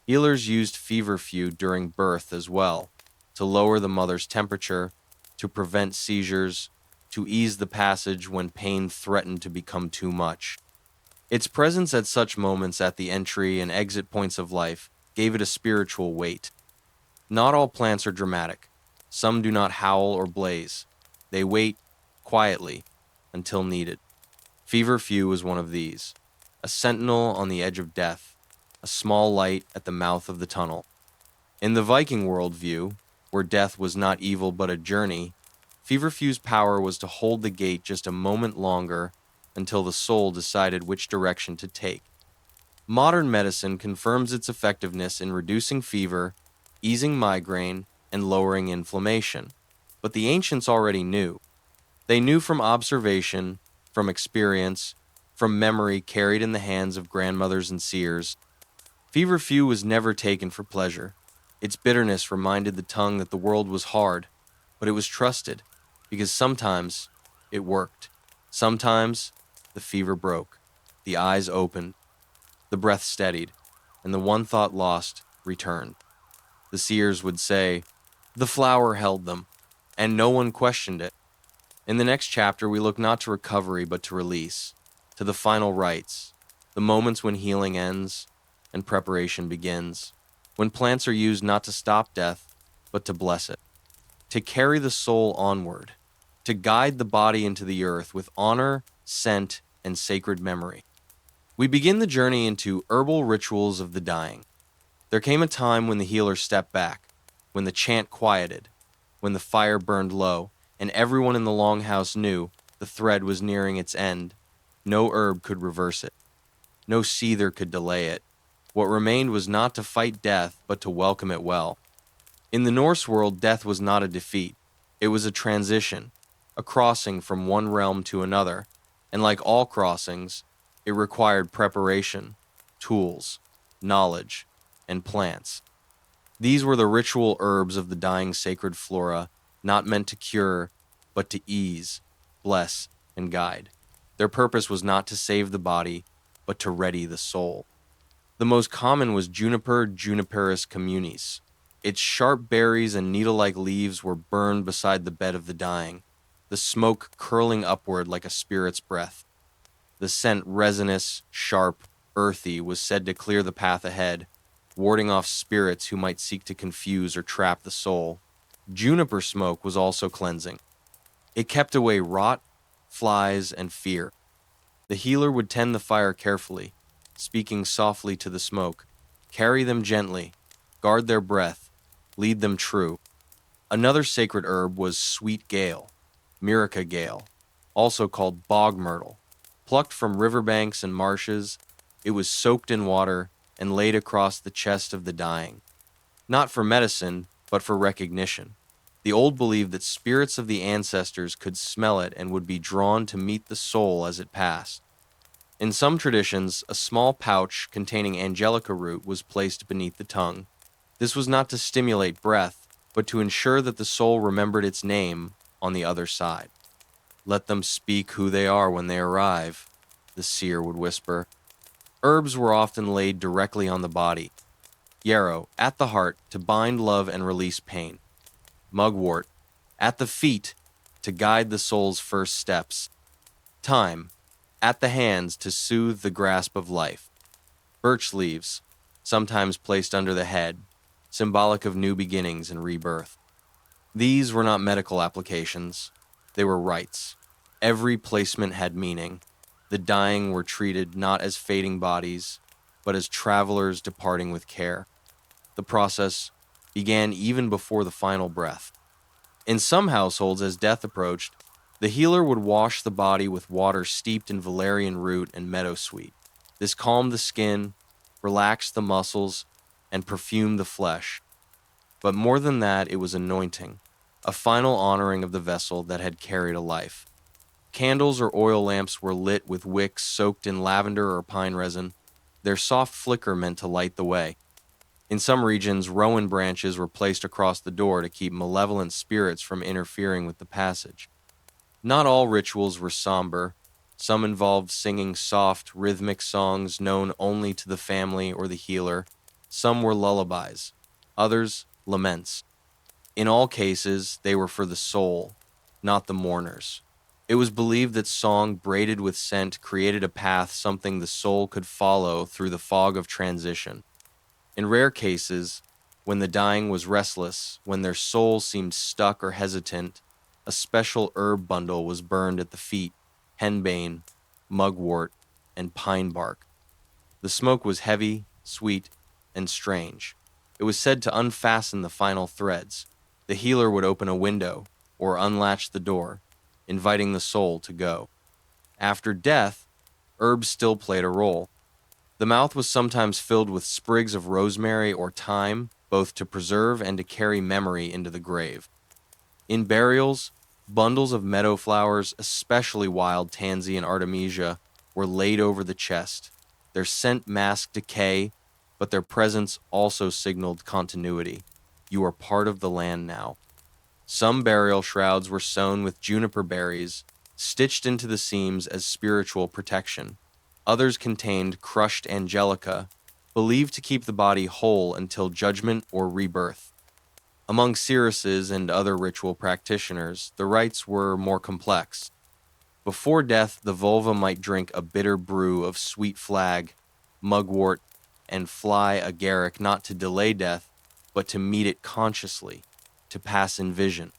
Speaker 1: Healers used feverfew during birth as well, to lower the mother's temperature, to prevent seizures, to ease the passage when pain threatened to become too much. Its presence at such moments at the entry and exit points of life gave it a spiritual weight. Not all plants are dramatic. Some do not howl or blaze. They wait quietly until needed. Feverfew was one of these, a sentinel on the edge of death, a small light at the mouth of the tunnel. In the Viking worldview, where death was not evil but a journey, feverfew's power was to hold the gate just a moment longer until the soul decided which direction to take. Modern medicine confirms its effectiveness in reducing fever, easing migraine, and lowering inflammation. But the ancients already knew. They knew from observation, from experience, from memory carried in the hands of grandmothers and seers. Feverfew was never taken for pleasure. Its bitterness reminded the tongue that the world was hard, but it was trusted, because sometimes it worked. Sometimes the fever broke, the eyes opened, the breath steadied, and the one thought lost returned. The seers would say, "The flower held them," and no one questioned it. In the next chapter, we look not to recovery but to release, to the final rites, the moments when healing ends and preparation begins, when plants are used not to stop death, but to bless it, to carry the soul onward, to guide the body into the earth with honor, scent, and sacred memory. We begin the journey into herbal rituals of the dying. There came a time when the healer stepped back, when the chant quieted, when the fire burned low, and everyone in the longhouse knew the thread was nearing its end. No herb could reverse it. No seether could delay it. What remained was not to fight death, but to welcome it well. In the Norse world, death was not a defeat. It was a transition, a crossing from one realm to another, and like all crossings, it required preparation, tools, knowledge, and plants. These were the ritual herbs of the dying sacred flora, not meant to cure, but to ease, bless, and guide. Their purpose was not to save the body, but to ready the soul. The most common was Juniper Juniperus communis. Its sharp berries and needle-like leaves were burned beside the bed of the dying, the smoke curling upward like a spirit's breath. The scent, resinous, sharp, earthy, was said to clear the path ahead, warding off spirits who might seek to confuse or trap the soul. Juniper smoke was also cleansing. It kept away rot, flies, and fear. The healer would tend the fire carefully, speaking softly to the smoke. Carry them gently, guard their breath, lead them true. Another sacred herb was sweet gale, Mirica gale, also called bog myrtle. Plucked from riverbanks and marshes, it was soaked in water and laid across the chest of the dying. Not for medicine, but for recognition. The old believed that spirits of the ancestors could smell it and would be drawn to meet the soul as it passed. In some traditions, a small pouch containing Angelica root was placed beneath the tongue. This was not to stimulate breath, but to ensure that the soul remembered its name on the other side. "Let them speak who they are when they arrive," the seer would whisper. Herbs were often laid directly on the body. Yarrow, at the heart, to bind love and release pain. Mugwort, at the feet, to guide the soul's first steps. Thyme, at the hands, to soothe the grasp of life. Birch leaves, sometimes placed under the head, symbolic of new beginnings and rebirth. These were not medical applications, they were rites. Every placement had meaning. The dying were treated not as fading bodies, but as travelers departing with care. The process began even before the final breath. In some households, as death approached, the healer would wash the body with water steeped in valerian root and meadowsweet. This calmed the skin, relaxed the muscles, and perfumed the flesh. But more than that, it was anointing, a final honoring of the vessel that had carried a life. Candles or oil lamps were lit with wicks soaked in lavender or pine resin. Their soft flicker meant to light the way. In some regions, rowan branches were placed across the door to keep malevolent spirits from interfering with the passage. Not all rituals were somber. Some involved singing soft, rhythmic songs known only to the family or the healer. Some were lullabies, others laments. In all cases, they were for the soul, not the mourners. It was believed that song braided with scent created a path, something the soul could follow through the fog of transition. In rare cases, when the dying was restless, when their soul seemed stuck or hesitant, a special herb bundle was burned at the feet: henbane, mugwort, and pine bark. The smoke was heavy, sweet, and strange. It was said to unfasten the final threads. The healer would open a window or unlatch the door, inviting the soul to go. After death, herbs still played a role. The mouth was sometimes filled with sprigs of rosemary or thyme, both to preserve and to carry memory into the grave. In burials, bundles of meadow flowers, especially wild tansy and artemisia, were laid over the chest. Their scent masked decay, but their presence also signaled continuity. You are part of the land now. Some burial shrouds were sewn with juniper berries, stitched into the seams as spiritual protection. Others contained crushed Angelica, believed to keep the body whole until judgment or rebirth. Among seeresses and other ritual practitioners, the rites were more complex. Before death, the vulva might drink a bitter brew of sweet flag, mugwort, and fly agaric, not to delay death, but to meet it consciously, to pass in vision.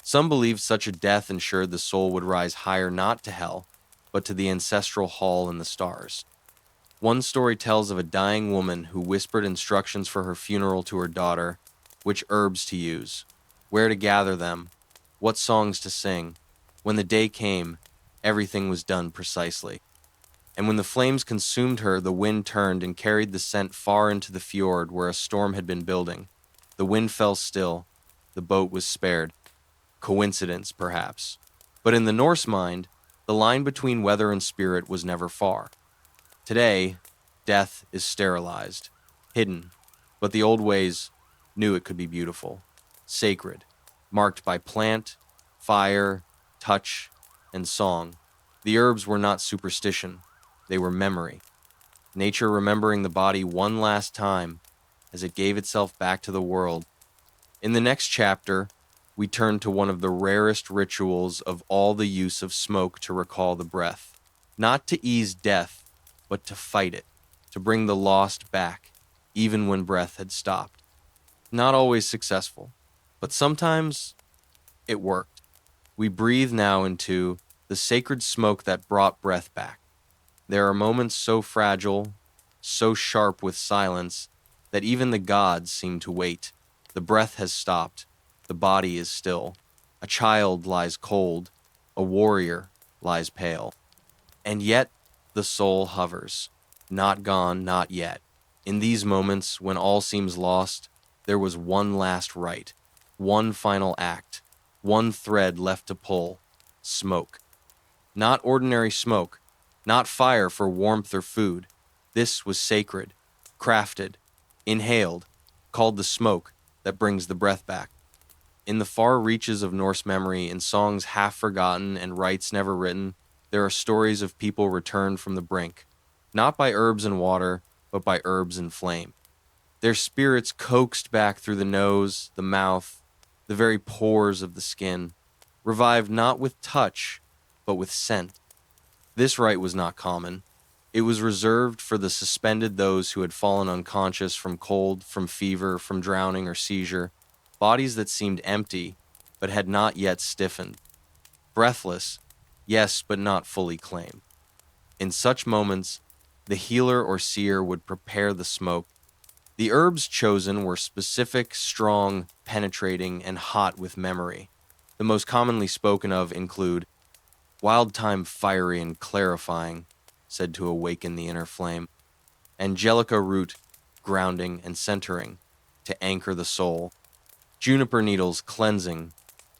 Speaker 1: Some believed such a death ensured the soul would rise higher, not to hell, but to the ancestral hall in the stars. One story tells of a dying woman who whispered instructions for her funeral to her daughter: which herbs to use, where to gather them, what songs to sing. When the day came, everything was done precisely. And when the flames consumed her, the wind turned and carried the scent far into the fjord where a storm had been building. The wind fell still. The boat was spared. Coincidence, perhaps. But in the Norse mind, the line between weather and spirit was never far. Today, death is sterilized, hidden, but the old ways knew it could be beautiful, sacred, marked by plant, fire, touch, and song. The herbs were not superstition, they were memory. Nature remembering the body one last time as it gave itself back to the world. In the next chapter, we turn to one of the rarest rituals of all: the use of smoke to recall the breath. Not to ease death, but to fight it, to bring the lost back, even when breath had stopped. Not always successful, but sometimes it worked. We breathe now into the sacred smoke that brought breath back. There are moments so fragile, so sharp with silence, that even the gods seem to wait. The breath has stopped. The body is still. A child lies cold. A warrior lies pale. And yet the soul hovers. Not gone, not yet. In these moments, when all seems lost, there was one last rite, one final act, one thread left to pull: smoke. Not ordinary smoke, not fire for warmth or food. This was sacred, crafted, inhaled. called the smoke that brings the breath back. In the far reaches of Norse memory, in songs half forgotten and rites never written, there are stories of people returned from the brink, not by herbs and water, but by herbs and flame. Their spirits coaxed back through the nose, the mouth, the very pores of the skin, revived not with touch, but with scent. This rite was not common. It was reserved for the suspended, those who had fallen unconscious from cold, from fever, from drowning or seizure, bodies that seemed empty, but had not yet stiffened. Breathless, yes, but not fully claimed. In such moments, the healer or seer would prepare the smoke. The herbs chosen were specific, strong, penetrating, and hot with memory. The most commonly spoken of include wild thyme, fiery and clarifying, said to awaken the inner flame; Angelica root, grounding and centering, to anchor the soul; juniper needles, cleansing,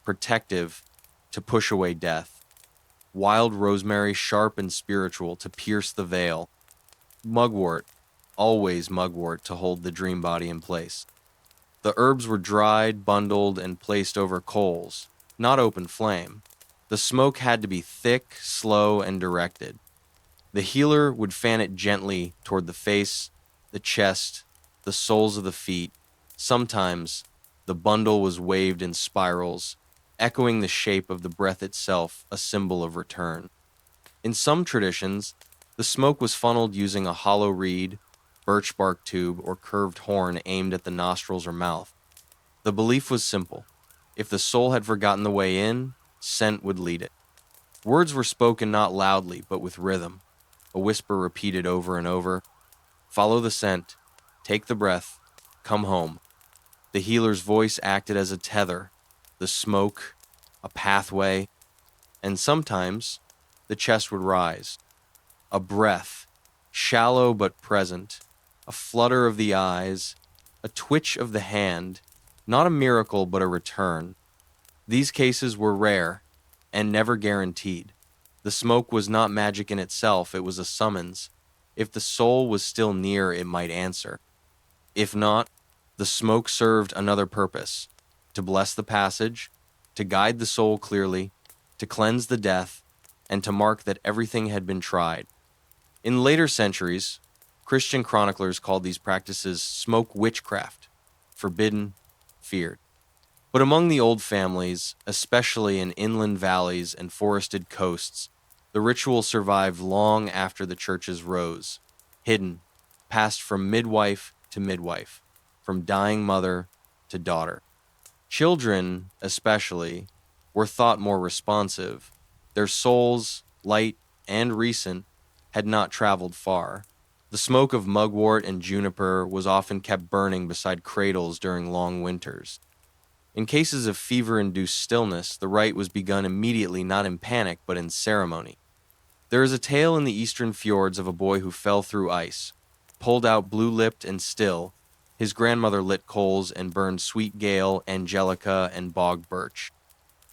Speaker 1: protective, to push away death; wild rosemary, sharp and spiritual, to pierce the veil; mugwort, always mugwort, to hold the dream body in place. The herbs were dried, bundled, and placed over coals, not open flame. The smoke had to be thick, slow, and directed. The healer would fan it gently toward the face, the chest, the soles of the feet. Sometimes the bundle was waved in spirals, echoing the shape of the breath itself, a symbol of return. In some traditions, the smoke was funneled using a hollow reed, birch bark tube, or curved horn aimed at the nostrils or mouth. The belief was simple. If the soul had forgotten the way in, scent would lead it. Words were spoken not loudly, but with rhythm. A whisper repeated over and over: follow the scent, take the breath, come home. The healer's voice acted as a tether, the smoke, a pathway, and sometimes the chest would rise. A breath, shallow but present, a flutter of the eyes, a twitch of the hand, not a miracle but a return. These cases were rare and never guaranteed. The smoke was not magic in itself, it was a summons. If the soul was still near, it might answer. If not, the smoke served another purpose: to bless the passage, to guide the soul clearly, to cleanse the death, and to mark that everything had been tried. In later centuries, Christian chroniclers called these practices smoke witchcraft, forbidden, feared. But among the old families, especially in inland valleys and forested coasts, the ritual survived long after the churches rose, hidden, passed from midwife to midwife, from dying mother to daughter. Children, especially, were thought more responsive. Their souls, light and recent, had not traveled far. The smoke of mugwort and juniper was often kept burning beside cradles during long winters. In cases of fever-induced stillness, the rite was begun immediately, not in panic, but in ceremony. There is a tale in the eastern fjords of a boy who fell through ice. Pulled out blue-lipped and still, his grandmother lit coals and burned sweet gale, Angelica, and bog birch.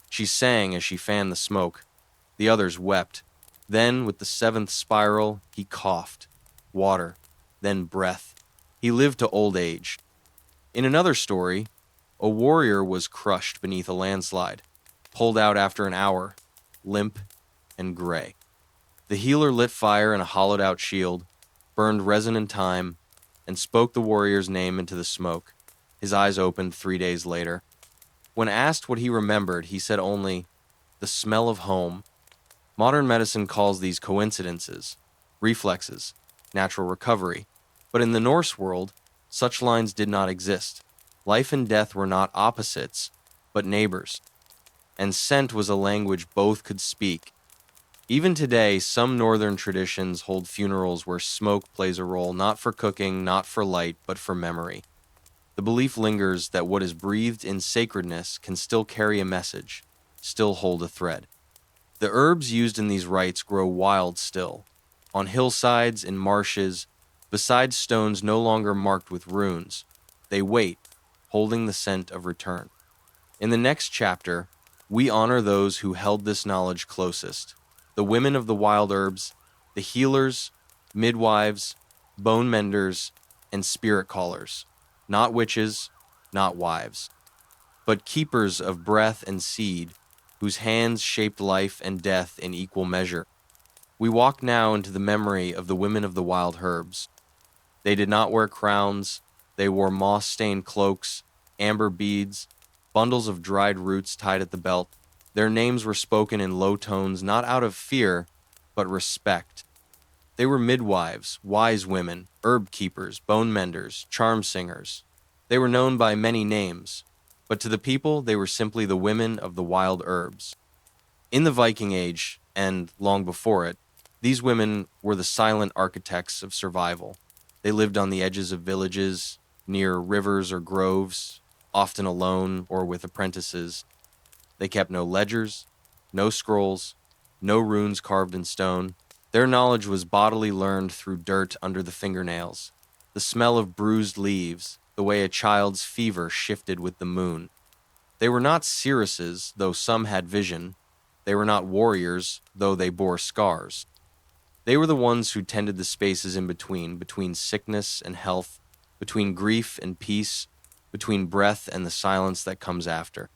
Speaker 1: She sang as she fanned the smoke. The others wept. Then, with the seventh spiral, he coughed. Water, then breath. He lived to old age. In another story, a warrior was crushed beneath a landslide, pulled out after an hour, limp and gray. The healer lit fire in a hollowed-out shield, burned resin and thyme, and spoke the warrior's name into the smoke. His eyes opened 3 days later. When asked what he remembered, he said only, "The smell of home." Modern medicine calls these coincidences, reflexes, natural recovery. But in the Norse world, such lines did not exist. Life and death were not opposites, but neighbors. And scent was a language both could speak. Even today, some northern traditions hold funerals where smoke plays a role, not for cooking, not for light, but for memory. The belief lingers that what is breathed in sacredness can still carry a message, still hold a thread. The herbs used in these rites grow wild still, on hillsides, in marshes, beside stones no longer marked with runes. They wait, holding the scent of return. In the next chapter, we honor those who held this knowledge closest: the women of the wild herbs, the healers, midwives, bone menders, and spirit callers. not witches, not wives, but keepers of breath and seed, whose hands shaped life and death in equal measure. We walk now into the memory of the women of the wild herbs. They did not wear crowns, they wore moss stained cloaks, amber beads, bundles of dried roots tied at the belt. Their names were spoken in low tones, not out of fear, but respect. They were midwives, wise women, herb keepers, bone menders, charm singers. They were known by many names, but to the people they were simply the women of the wild herbs. In the Viking Age, and long before it, these women were the silent architects of survival. They lived on the edges of villages, near rivers or groves, often alone or with apprentices. They kept no ledgers, no scrolls, no runes carved in stone. Their knowledge was bodily learned through dirt under the fingernails, the smell of bruised leaves, the way a child's fever shifted with the moon. They were not seeresses, though some had vision. They were not warriors, though they bore scars. They were the ones who tended the spaces in between sickness and health, between grief and peace, between breath and the silence that comes after.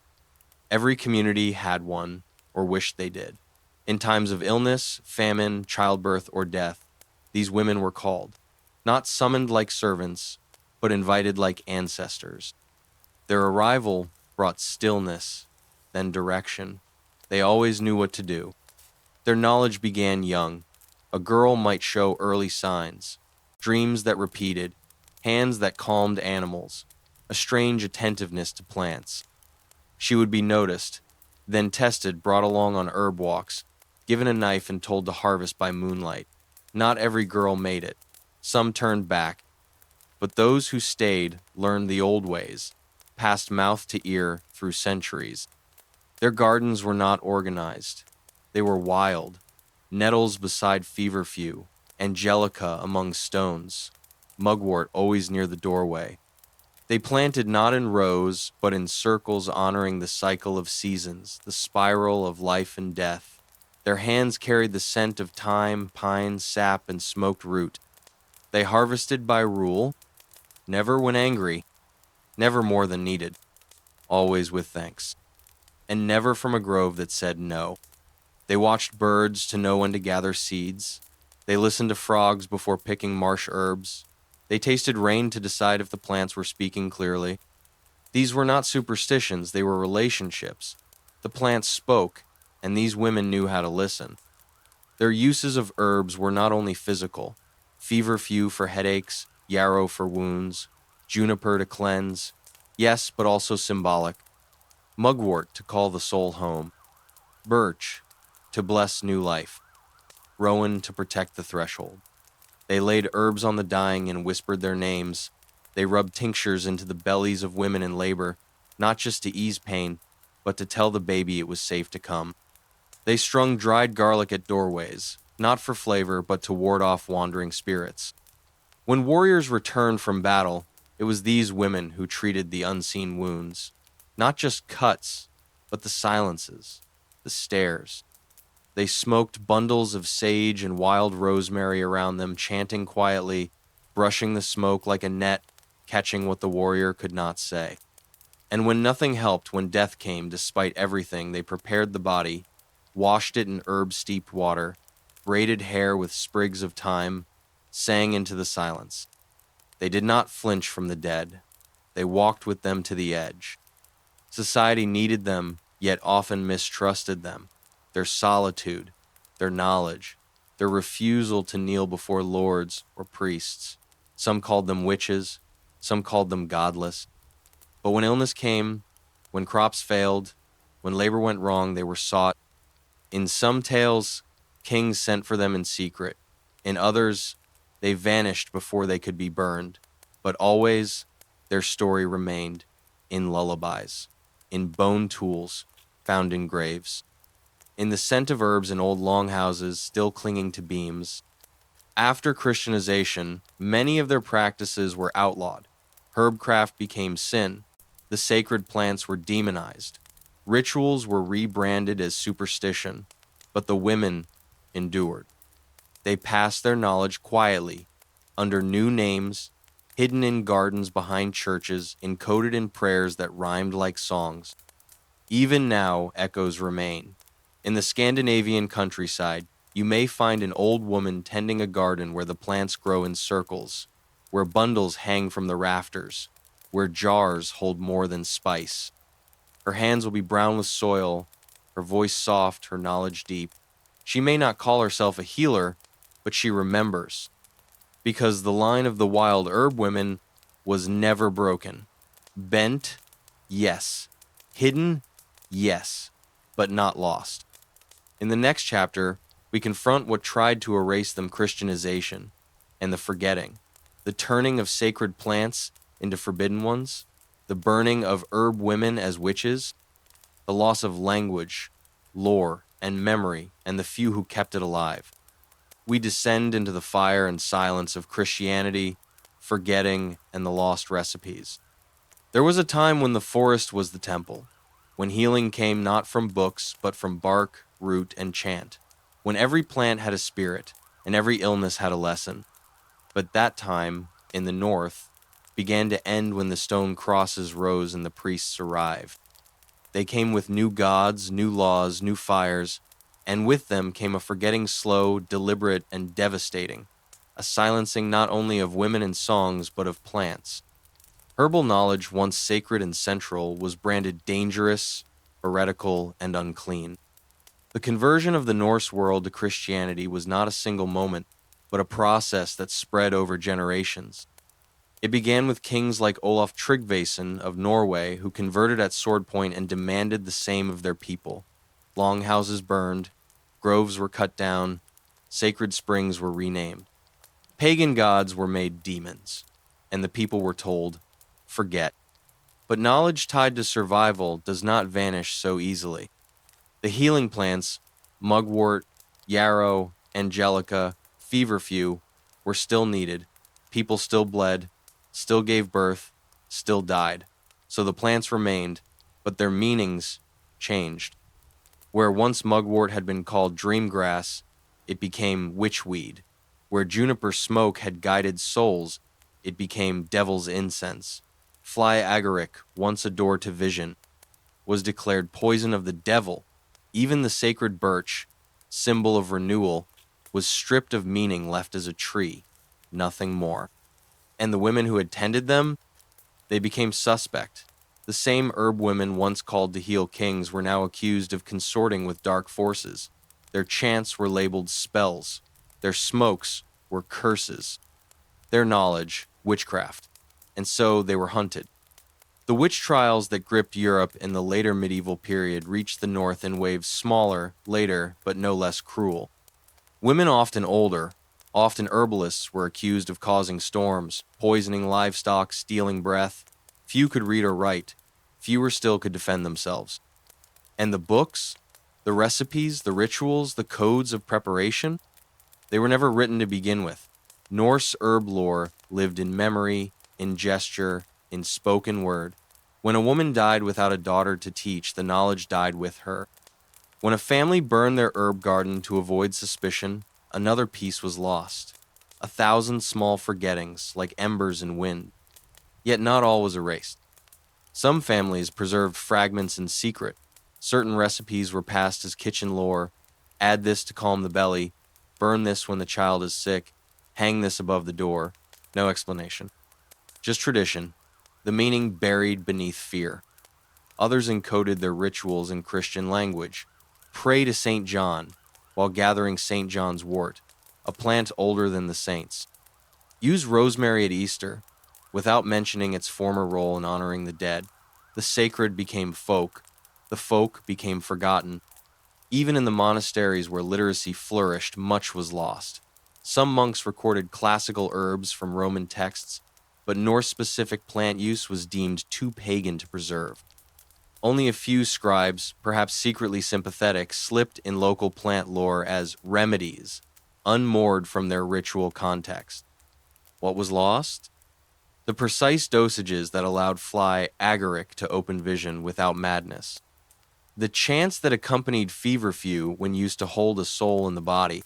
Speaker 1: Every community had one, or wished they did. In times of illness, famine, childbirth, or death, these women were called, not summoned like servants, but invited like ancestors. Their arrival brought stillness, then direction. They always knew what to do. Their knowledge began young. A girl might show early signs, dreams that repeated, hands that calmed animals, a strange attentiveness to plants. She would be noticed, then tested, brought along on herb walks, given a knife and told to harvest by moonlight. Not every girl made it. Some turned back, but those who stayed learned the old ways, passed mouth to ear through centuries. Their gardens were not organized. They were wild, nettles beside feverfew, Angelica among stones, mugwort always near the doorway. They planted not in rows, but in circles honoring the cycle of seasons, the spiral of life and death. Their hands carried the scent of thyme, pine, sap, and smoked root. They harvested by rule, never when angry, never more than needed, always with thanks, and never from a grove that said no. They watched birds to know when to gather seeds. They listened to frogs before picking marsh herbs. They tasted rain to decide if the plants were speaking clearly. These were not superstitions, they were relationships. The plants spoke, and these women knew how to listen. Their uses of herbs were not only physical, feverfew for headaches, yarrow for wounds, juniper to cleanse, yes, but also symbolic. Mugwort to call the soul home, birch to bless new life, rowan to protect the threshold. They laid herbs on the dying and whispered their names. They rubbed tinctures into the bellies of women in labor, not just to ease pain, but to tell the baby it was safe to come. They strung dried garlic at doorways, not for flavor, but to ward off wandering spirits. When warriors returned from battle, it was these women who treated the unseen wounds, not just cuts, but the silences, the stares. They smoked bundles of sage and wild rosemary around them, chanting quietly, brushing the smoke like a net, catching what the warrior could not say. And when nothing helped, when death came, despite everything, they prepared the body, washed it in herb-steeped water, braided hair with sprigs of thyme, sang into the silence. They did not flinch from the dead. They walked with them to the edge. Society needed them, yet often mistrusted them. Their solitude, their knowledge, their refusal to kneel before lords or priests. Some called them witches, some called them godless. But when illness came, when crops failed, when labor went wrong, they were sought. In some tales, kings sent for them in secret. In others, they vanished before they could be burned. But always, their story remained in lullabies, in bone tools found in graves, in the scent of herbs in old longhouses still clinging to beams. After Christianization, many of their practices were outlawed. Herbcraft became sin. The sacred plants were demonized. Rituals were rebranded as superstition, but the women endured. They passed their knowledge quietly, under new names, hidden in gardens behind churches, encoded in prayers that rhymed like songs. Even now, echoes remain. In the Scandinavian countryside, you may find an old woman tending a garden where the plants grow in circles, where bundles hang from the rafters, where jars hold more than spice. Her hands will be brown with soil, her voice soft, her knowledge deep. She may not call herself a healer, but she remembers, because the line of the wild herb women was never broken. Bent, yes. Hidden, yes, but not lost. In the next chapter, we confront what tried to erase them: Christianization and the forgetting, the turning of sacred plants into forbidden ones, the burning of herb women as witches, the loss of language, lore, and memory, and the few who kept it alive. We descend into the fire and silence of Christianity, forgetting, and the lost recipes. There was a time when the forest was the temple, when healing came not from books, but from bark, root, and chant, when every plant had a spirit, and every illness had a lesson. But that time, in the north, began to end when the stone crosses rose and the priests arrived. They came with new gods, new laws, new fires, and with them came a forgetting slow, deliberate, and devastating, a silencing not only of women and songs, but of plants. Herbal knowledge, once sacred and central, was branded dangerous, heretical, and unclean. The conversion of the Norse world to Christianity was not a single moment, but a process that spread over generations. It began with kings like Olaf Tryggvason of Norway, who converted at sword point and demanded the same of their people. Longhouses burned, groves were cut down, sacred springs were renamed. Pagan gods were made demons, and the people were told, forget. But knowledge tied to survival does not vanish so easily. The healing plants, mugwort, yarrow, angelica, feverfew, were still needed. People still bled, still gave birth, still died. So the plants remained, but their meanings changed. Where once mugwort had been called dreamgrass, it became witchweed. Where juniper smoke had guided souls, it became devil's incense. Fly agaric, once a door to vision, was declared poison of the devil. Even the sacred birch, symbol of renewal, was stripped of meaning, left as a tree, nothing more. And the women who had tended them, they became suspect. The same herb women once called to heal kings were now accused of consorting with dark forces. Their chants were labeled spells. Their smokes were curses. Their knowledge, witchcraft. And so they were hunted. The witch trials that gripped Europe in the later medieval period reached the north in waves smaller, later, but no less cruel. Women often older, often herbalists, were accused of causing storms, poisoning livestock, stealing breath. Few could read or write. Fewer still could defend themselves. And the books, the recipes, the rituals, the codes of preparation, they were never written to begin with. Norse herb lore lived in memory, in gesture, in spoken word. When a woman died without a daughter to teach, the knowledge died with her. When a family burned their herb garden to avoid suspicion, another piece was lost. 1,000 small forgettings, like embers in wind. Yet not all was erased. Some families preserved fragments in secret. Certain recipes were passed as kitchen lore. Add this to calm the belly. Burn this when the child is sick. Hang this above the door. No explanation. Just tradition. The meaning buried beneath fear. Others encoded their rituals in Christian language. Pray to St. John while gathering St. John's wort, a plant older than the saints. Use rosemary at Easter without mentioning its former role in honoring the dead. The sacred became folk. The folk became forgotten. Even in the monasteries where literacy flourished, much was lost. Some monks recorded classical herbs from Roman texts, but Norse-specific plant use was deemed too pagan to preserve. Only a few scribes, perhaps secretly sympathetic, slipped in local plant lore as remedies, unmoored from their ritual context. What was lost? The precise dosages that allowed fly agaric to open vision without madness. The chants that accompanied feverfew when used to hold a soul in the body.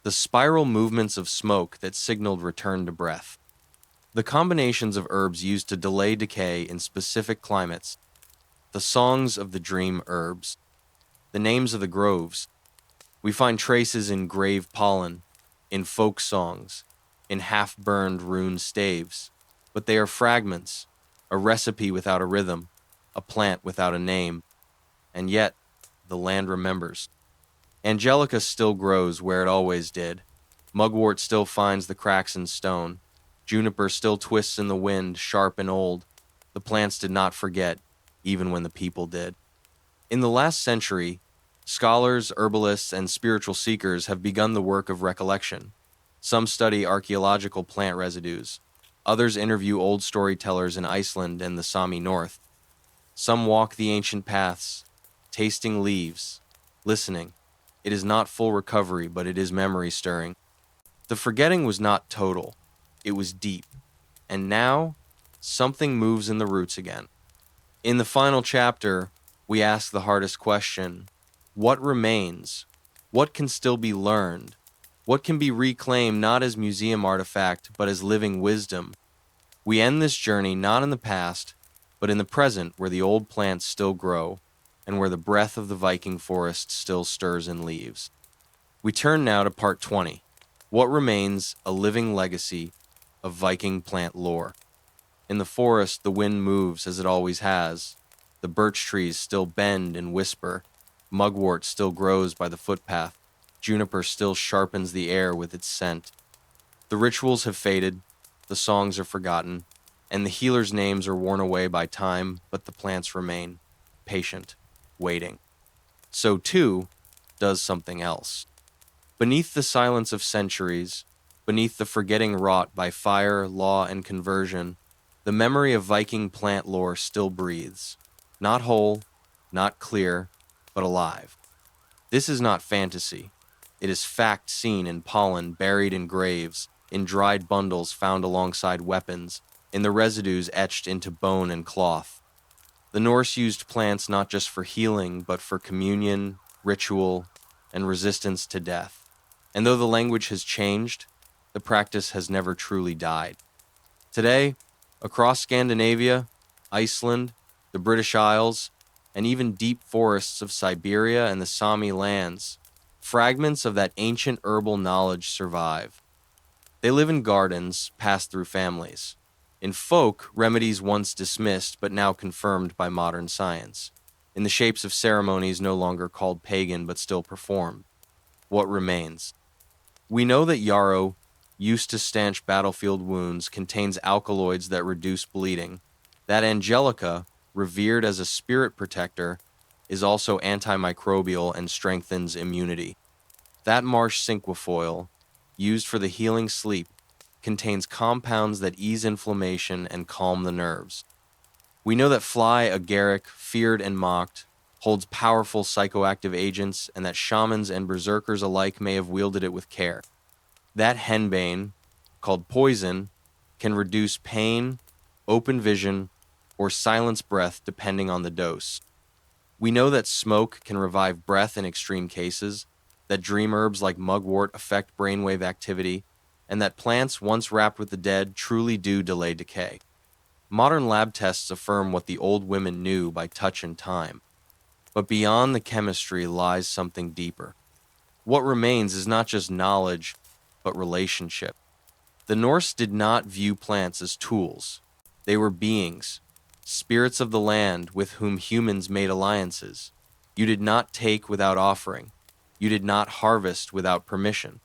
Speaker 1: The spiral movements of smoke that signaled return to breath. The combinations of herbs used to delay decay in specific climates, the songs of the dream herbs, the names of the groves. We find traces in grave pollen, in folk songs, in half-burned rune staves, but they are fragments, a recipe without a rhythm, a plant without a name, and yet the land remembers. Angelica still grows where it always did. Mugwort still finds the cracks in stone. Juniper still twists in the wind, sharp and old. The plants did not forget, even when the people did. In the last century, scholars, herbalists, and spiritual seekers have begun the work of recollection. Some study archaeological plant residues. Others interview old storytellers in Iceland and the Sami North. Some walk the ancient paths, tasting leaves, listening. It is not full recovery, but it is memory stirring. The forgetting was not total, it was deep. And now, something moves in the roots again. In the final chapter, we ask the hardest question: what remains? What can still be learned? What can be reclaimed not as museum artifact, but as living wisdom? We end this journey not in the past, but in the present, where the old plants still grow, and where the breath of the Viking forest still stirs in leaves. We turn now to part 20. What remains a living legacy of Viking plant lore? In the forest, the wind moves as it always has. The birch trees still bend and whisper. Mugwort still grows by the footpath. Juniper still sharpens the air with its scent. The rituals have faded, the songs are forgotten, and the healers' names are worn away by time, but the plants remain, patient, waiting. So too does something else. Beneath the silence of centuries, beneath the forgetting wrought by fire, law, and conversion, the memory of Viking plant lore still breathes. Not whole, not clear, but alive. This is not fantasy. It is fact seen in pollen buried in graves, in dried bundles found alongside weapons, in the residues etched into bone and cloth. The Norse used plants not just for healing, but for communion, ritual, and resistance to death. And though the language has changed, the practice has never truly died. Today, across Scandinavia, Iceland, the British Isles, and even deep forests of Siberia and the Sami lands, fragments of that ancient herbal knowledge survive. They live in gardens passed through families. In folk, remedies once dismissed but now confirmed by modern science. In the shapes of ceremonies no longer called pagan but still performed. What remains? We know that Yarrow, used to stanch battlefield wounds, contains alkaloids that reduce bleeding. That Angelica, revered as a spirit protector, is also antimicrobial and strengthens immunity. That marsh cinquefoil, used for the healing sleep, contains compounds that ease inflammation and calm the nerves. We know that fly agaric, feared and mocked, holds powerful psychoactive agents, and that shamans and berserkers alike may have wielded it with care. That henbane, called poison, can reduce pain, open vision, or silence breath depending on the dose. We know that smoke can revive breath in extreme cases, that dream herbs like mugwort affect brainwave activity, and that plants once wrapped with the dead truly do delay decay. Modern lab tests affirm what the old women knew by touch and time. But beyond the chemistry lies something deeper. What remains is not just knowledge, but relationship. The Norse did not view plants as tools. They were beings, spirits of the land with whom humans made alliances. You did not take without offering. You did not harvest without permission.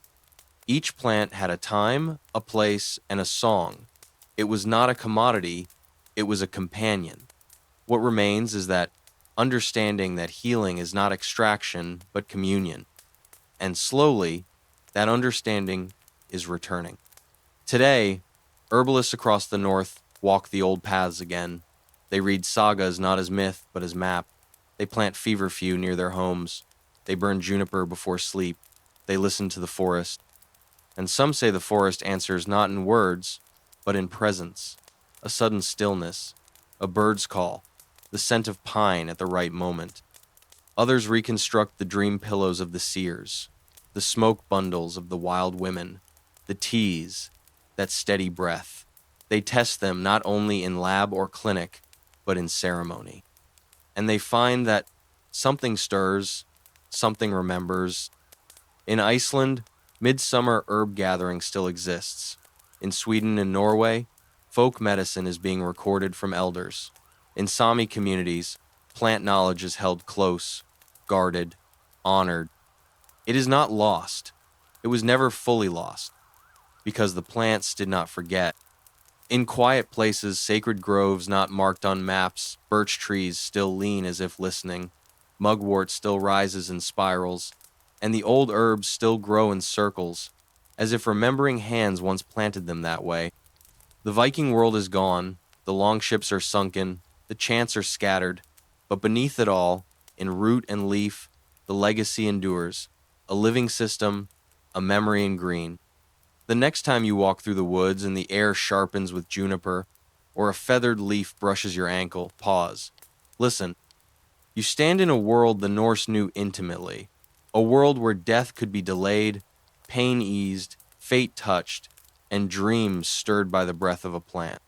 Speaker 1: Each plant had a time, a place, and a song. It was not a commodity, it was a companion. What remains is that understanding that healing is not extraction, but communion. And slowly, that understanding is returning. Today, herbalists across the north walk the old paths again. They read sagas not as myth, but as map. They plant feverfew near their homes. They burn juniper before sleep. They listen to the forest. And some say the forest answers not in words, but in presence. A sudden stillness, a bird's call, the scent of pine at the right moment. Others reconstruct the dream pillows of the seers, the smoke bundles of the wild women, the teas, that steady breath. They test them not only in lab or clinic, but in ceremony. And they find that something stirs, something remembers. In Iceland, midsummer herb gathering still exists. In Sweden and Norway, folk medicine is being recorded from elders. In Sami communities, plant knowledge is held close, guarded, honored. It is not lost. It was never fully lost, because the plants did not forget. In quiet places, sacred groves not marked on maps, birch trees still lean as if listening, mugwort still rises in spirals, and the old herbs still grow in circles, as if remembering hands once planted them that way. The Viking world is gone, the longships are sunken, the chants are scattered, but beneath it all, in root and leaf, the legacy endures, a living system, a memory in green. The next time you walk through the woods and the air sharpens with juniper, or a feathered leaf brushes your ankle, pause. Listen. You stand in a world the Norse knew intimately, a world where death could be delayed, pain eased, fate touched, and dreams stirred by the breath of a plant.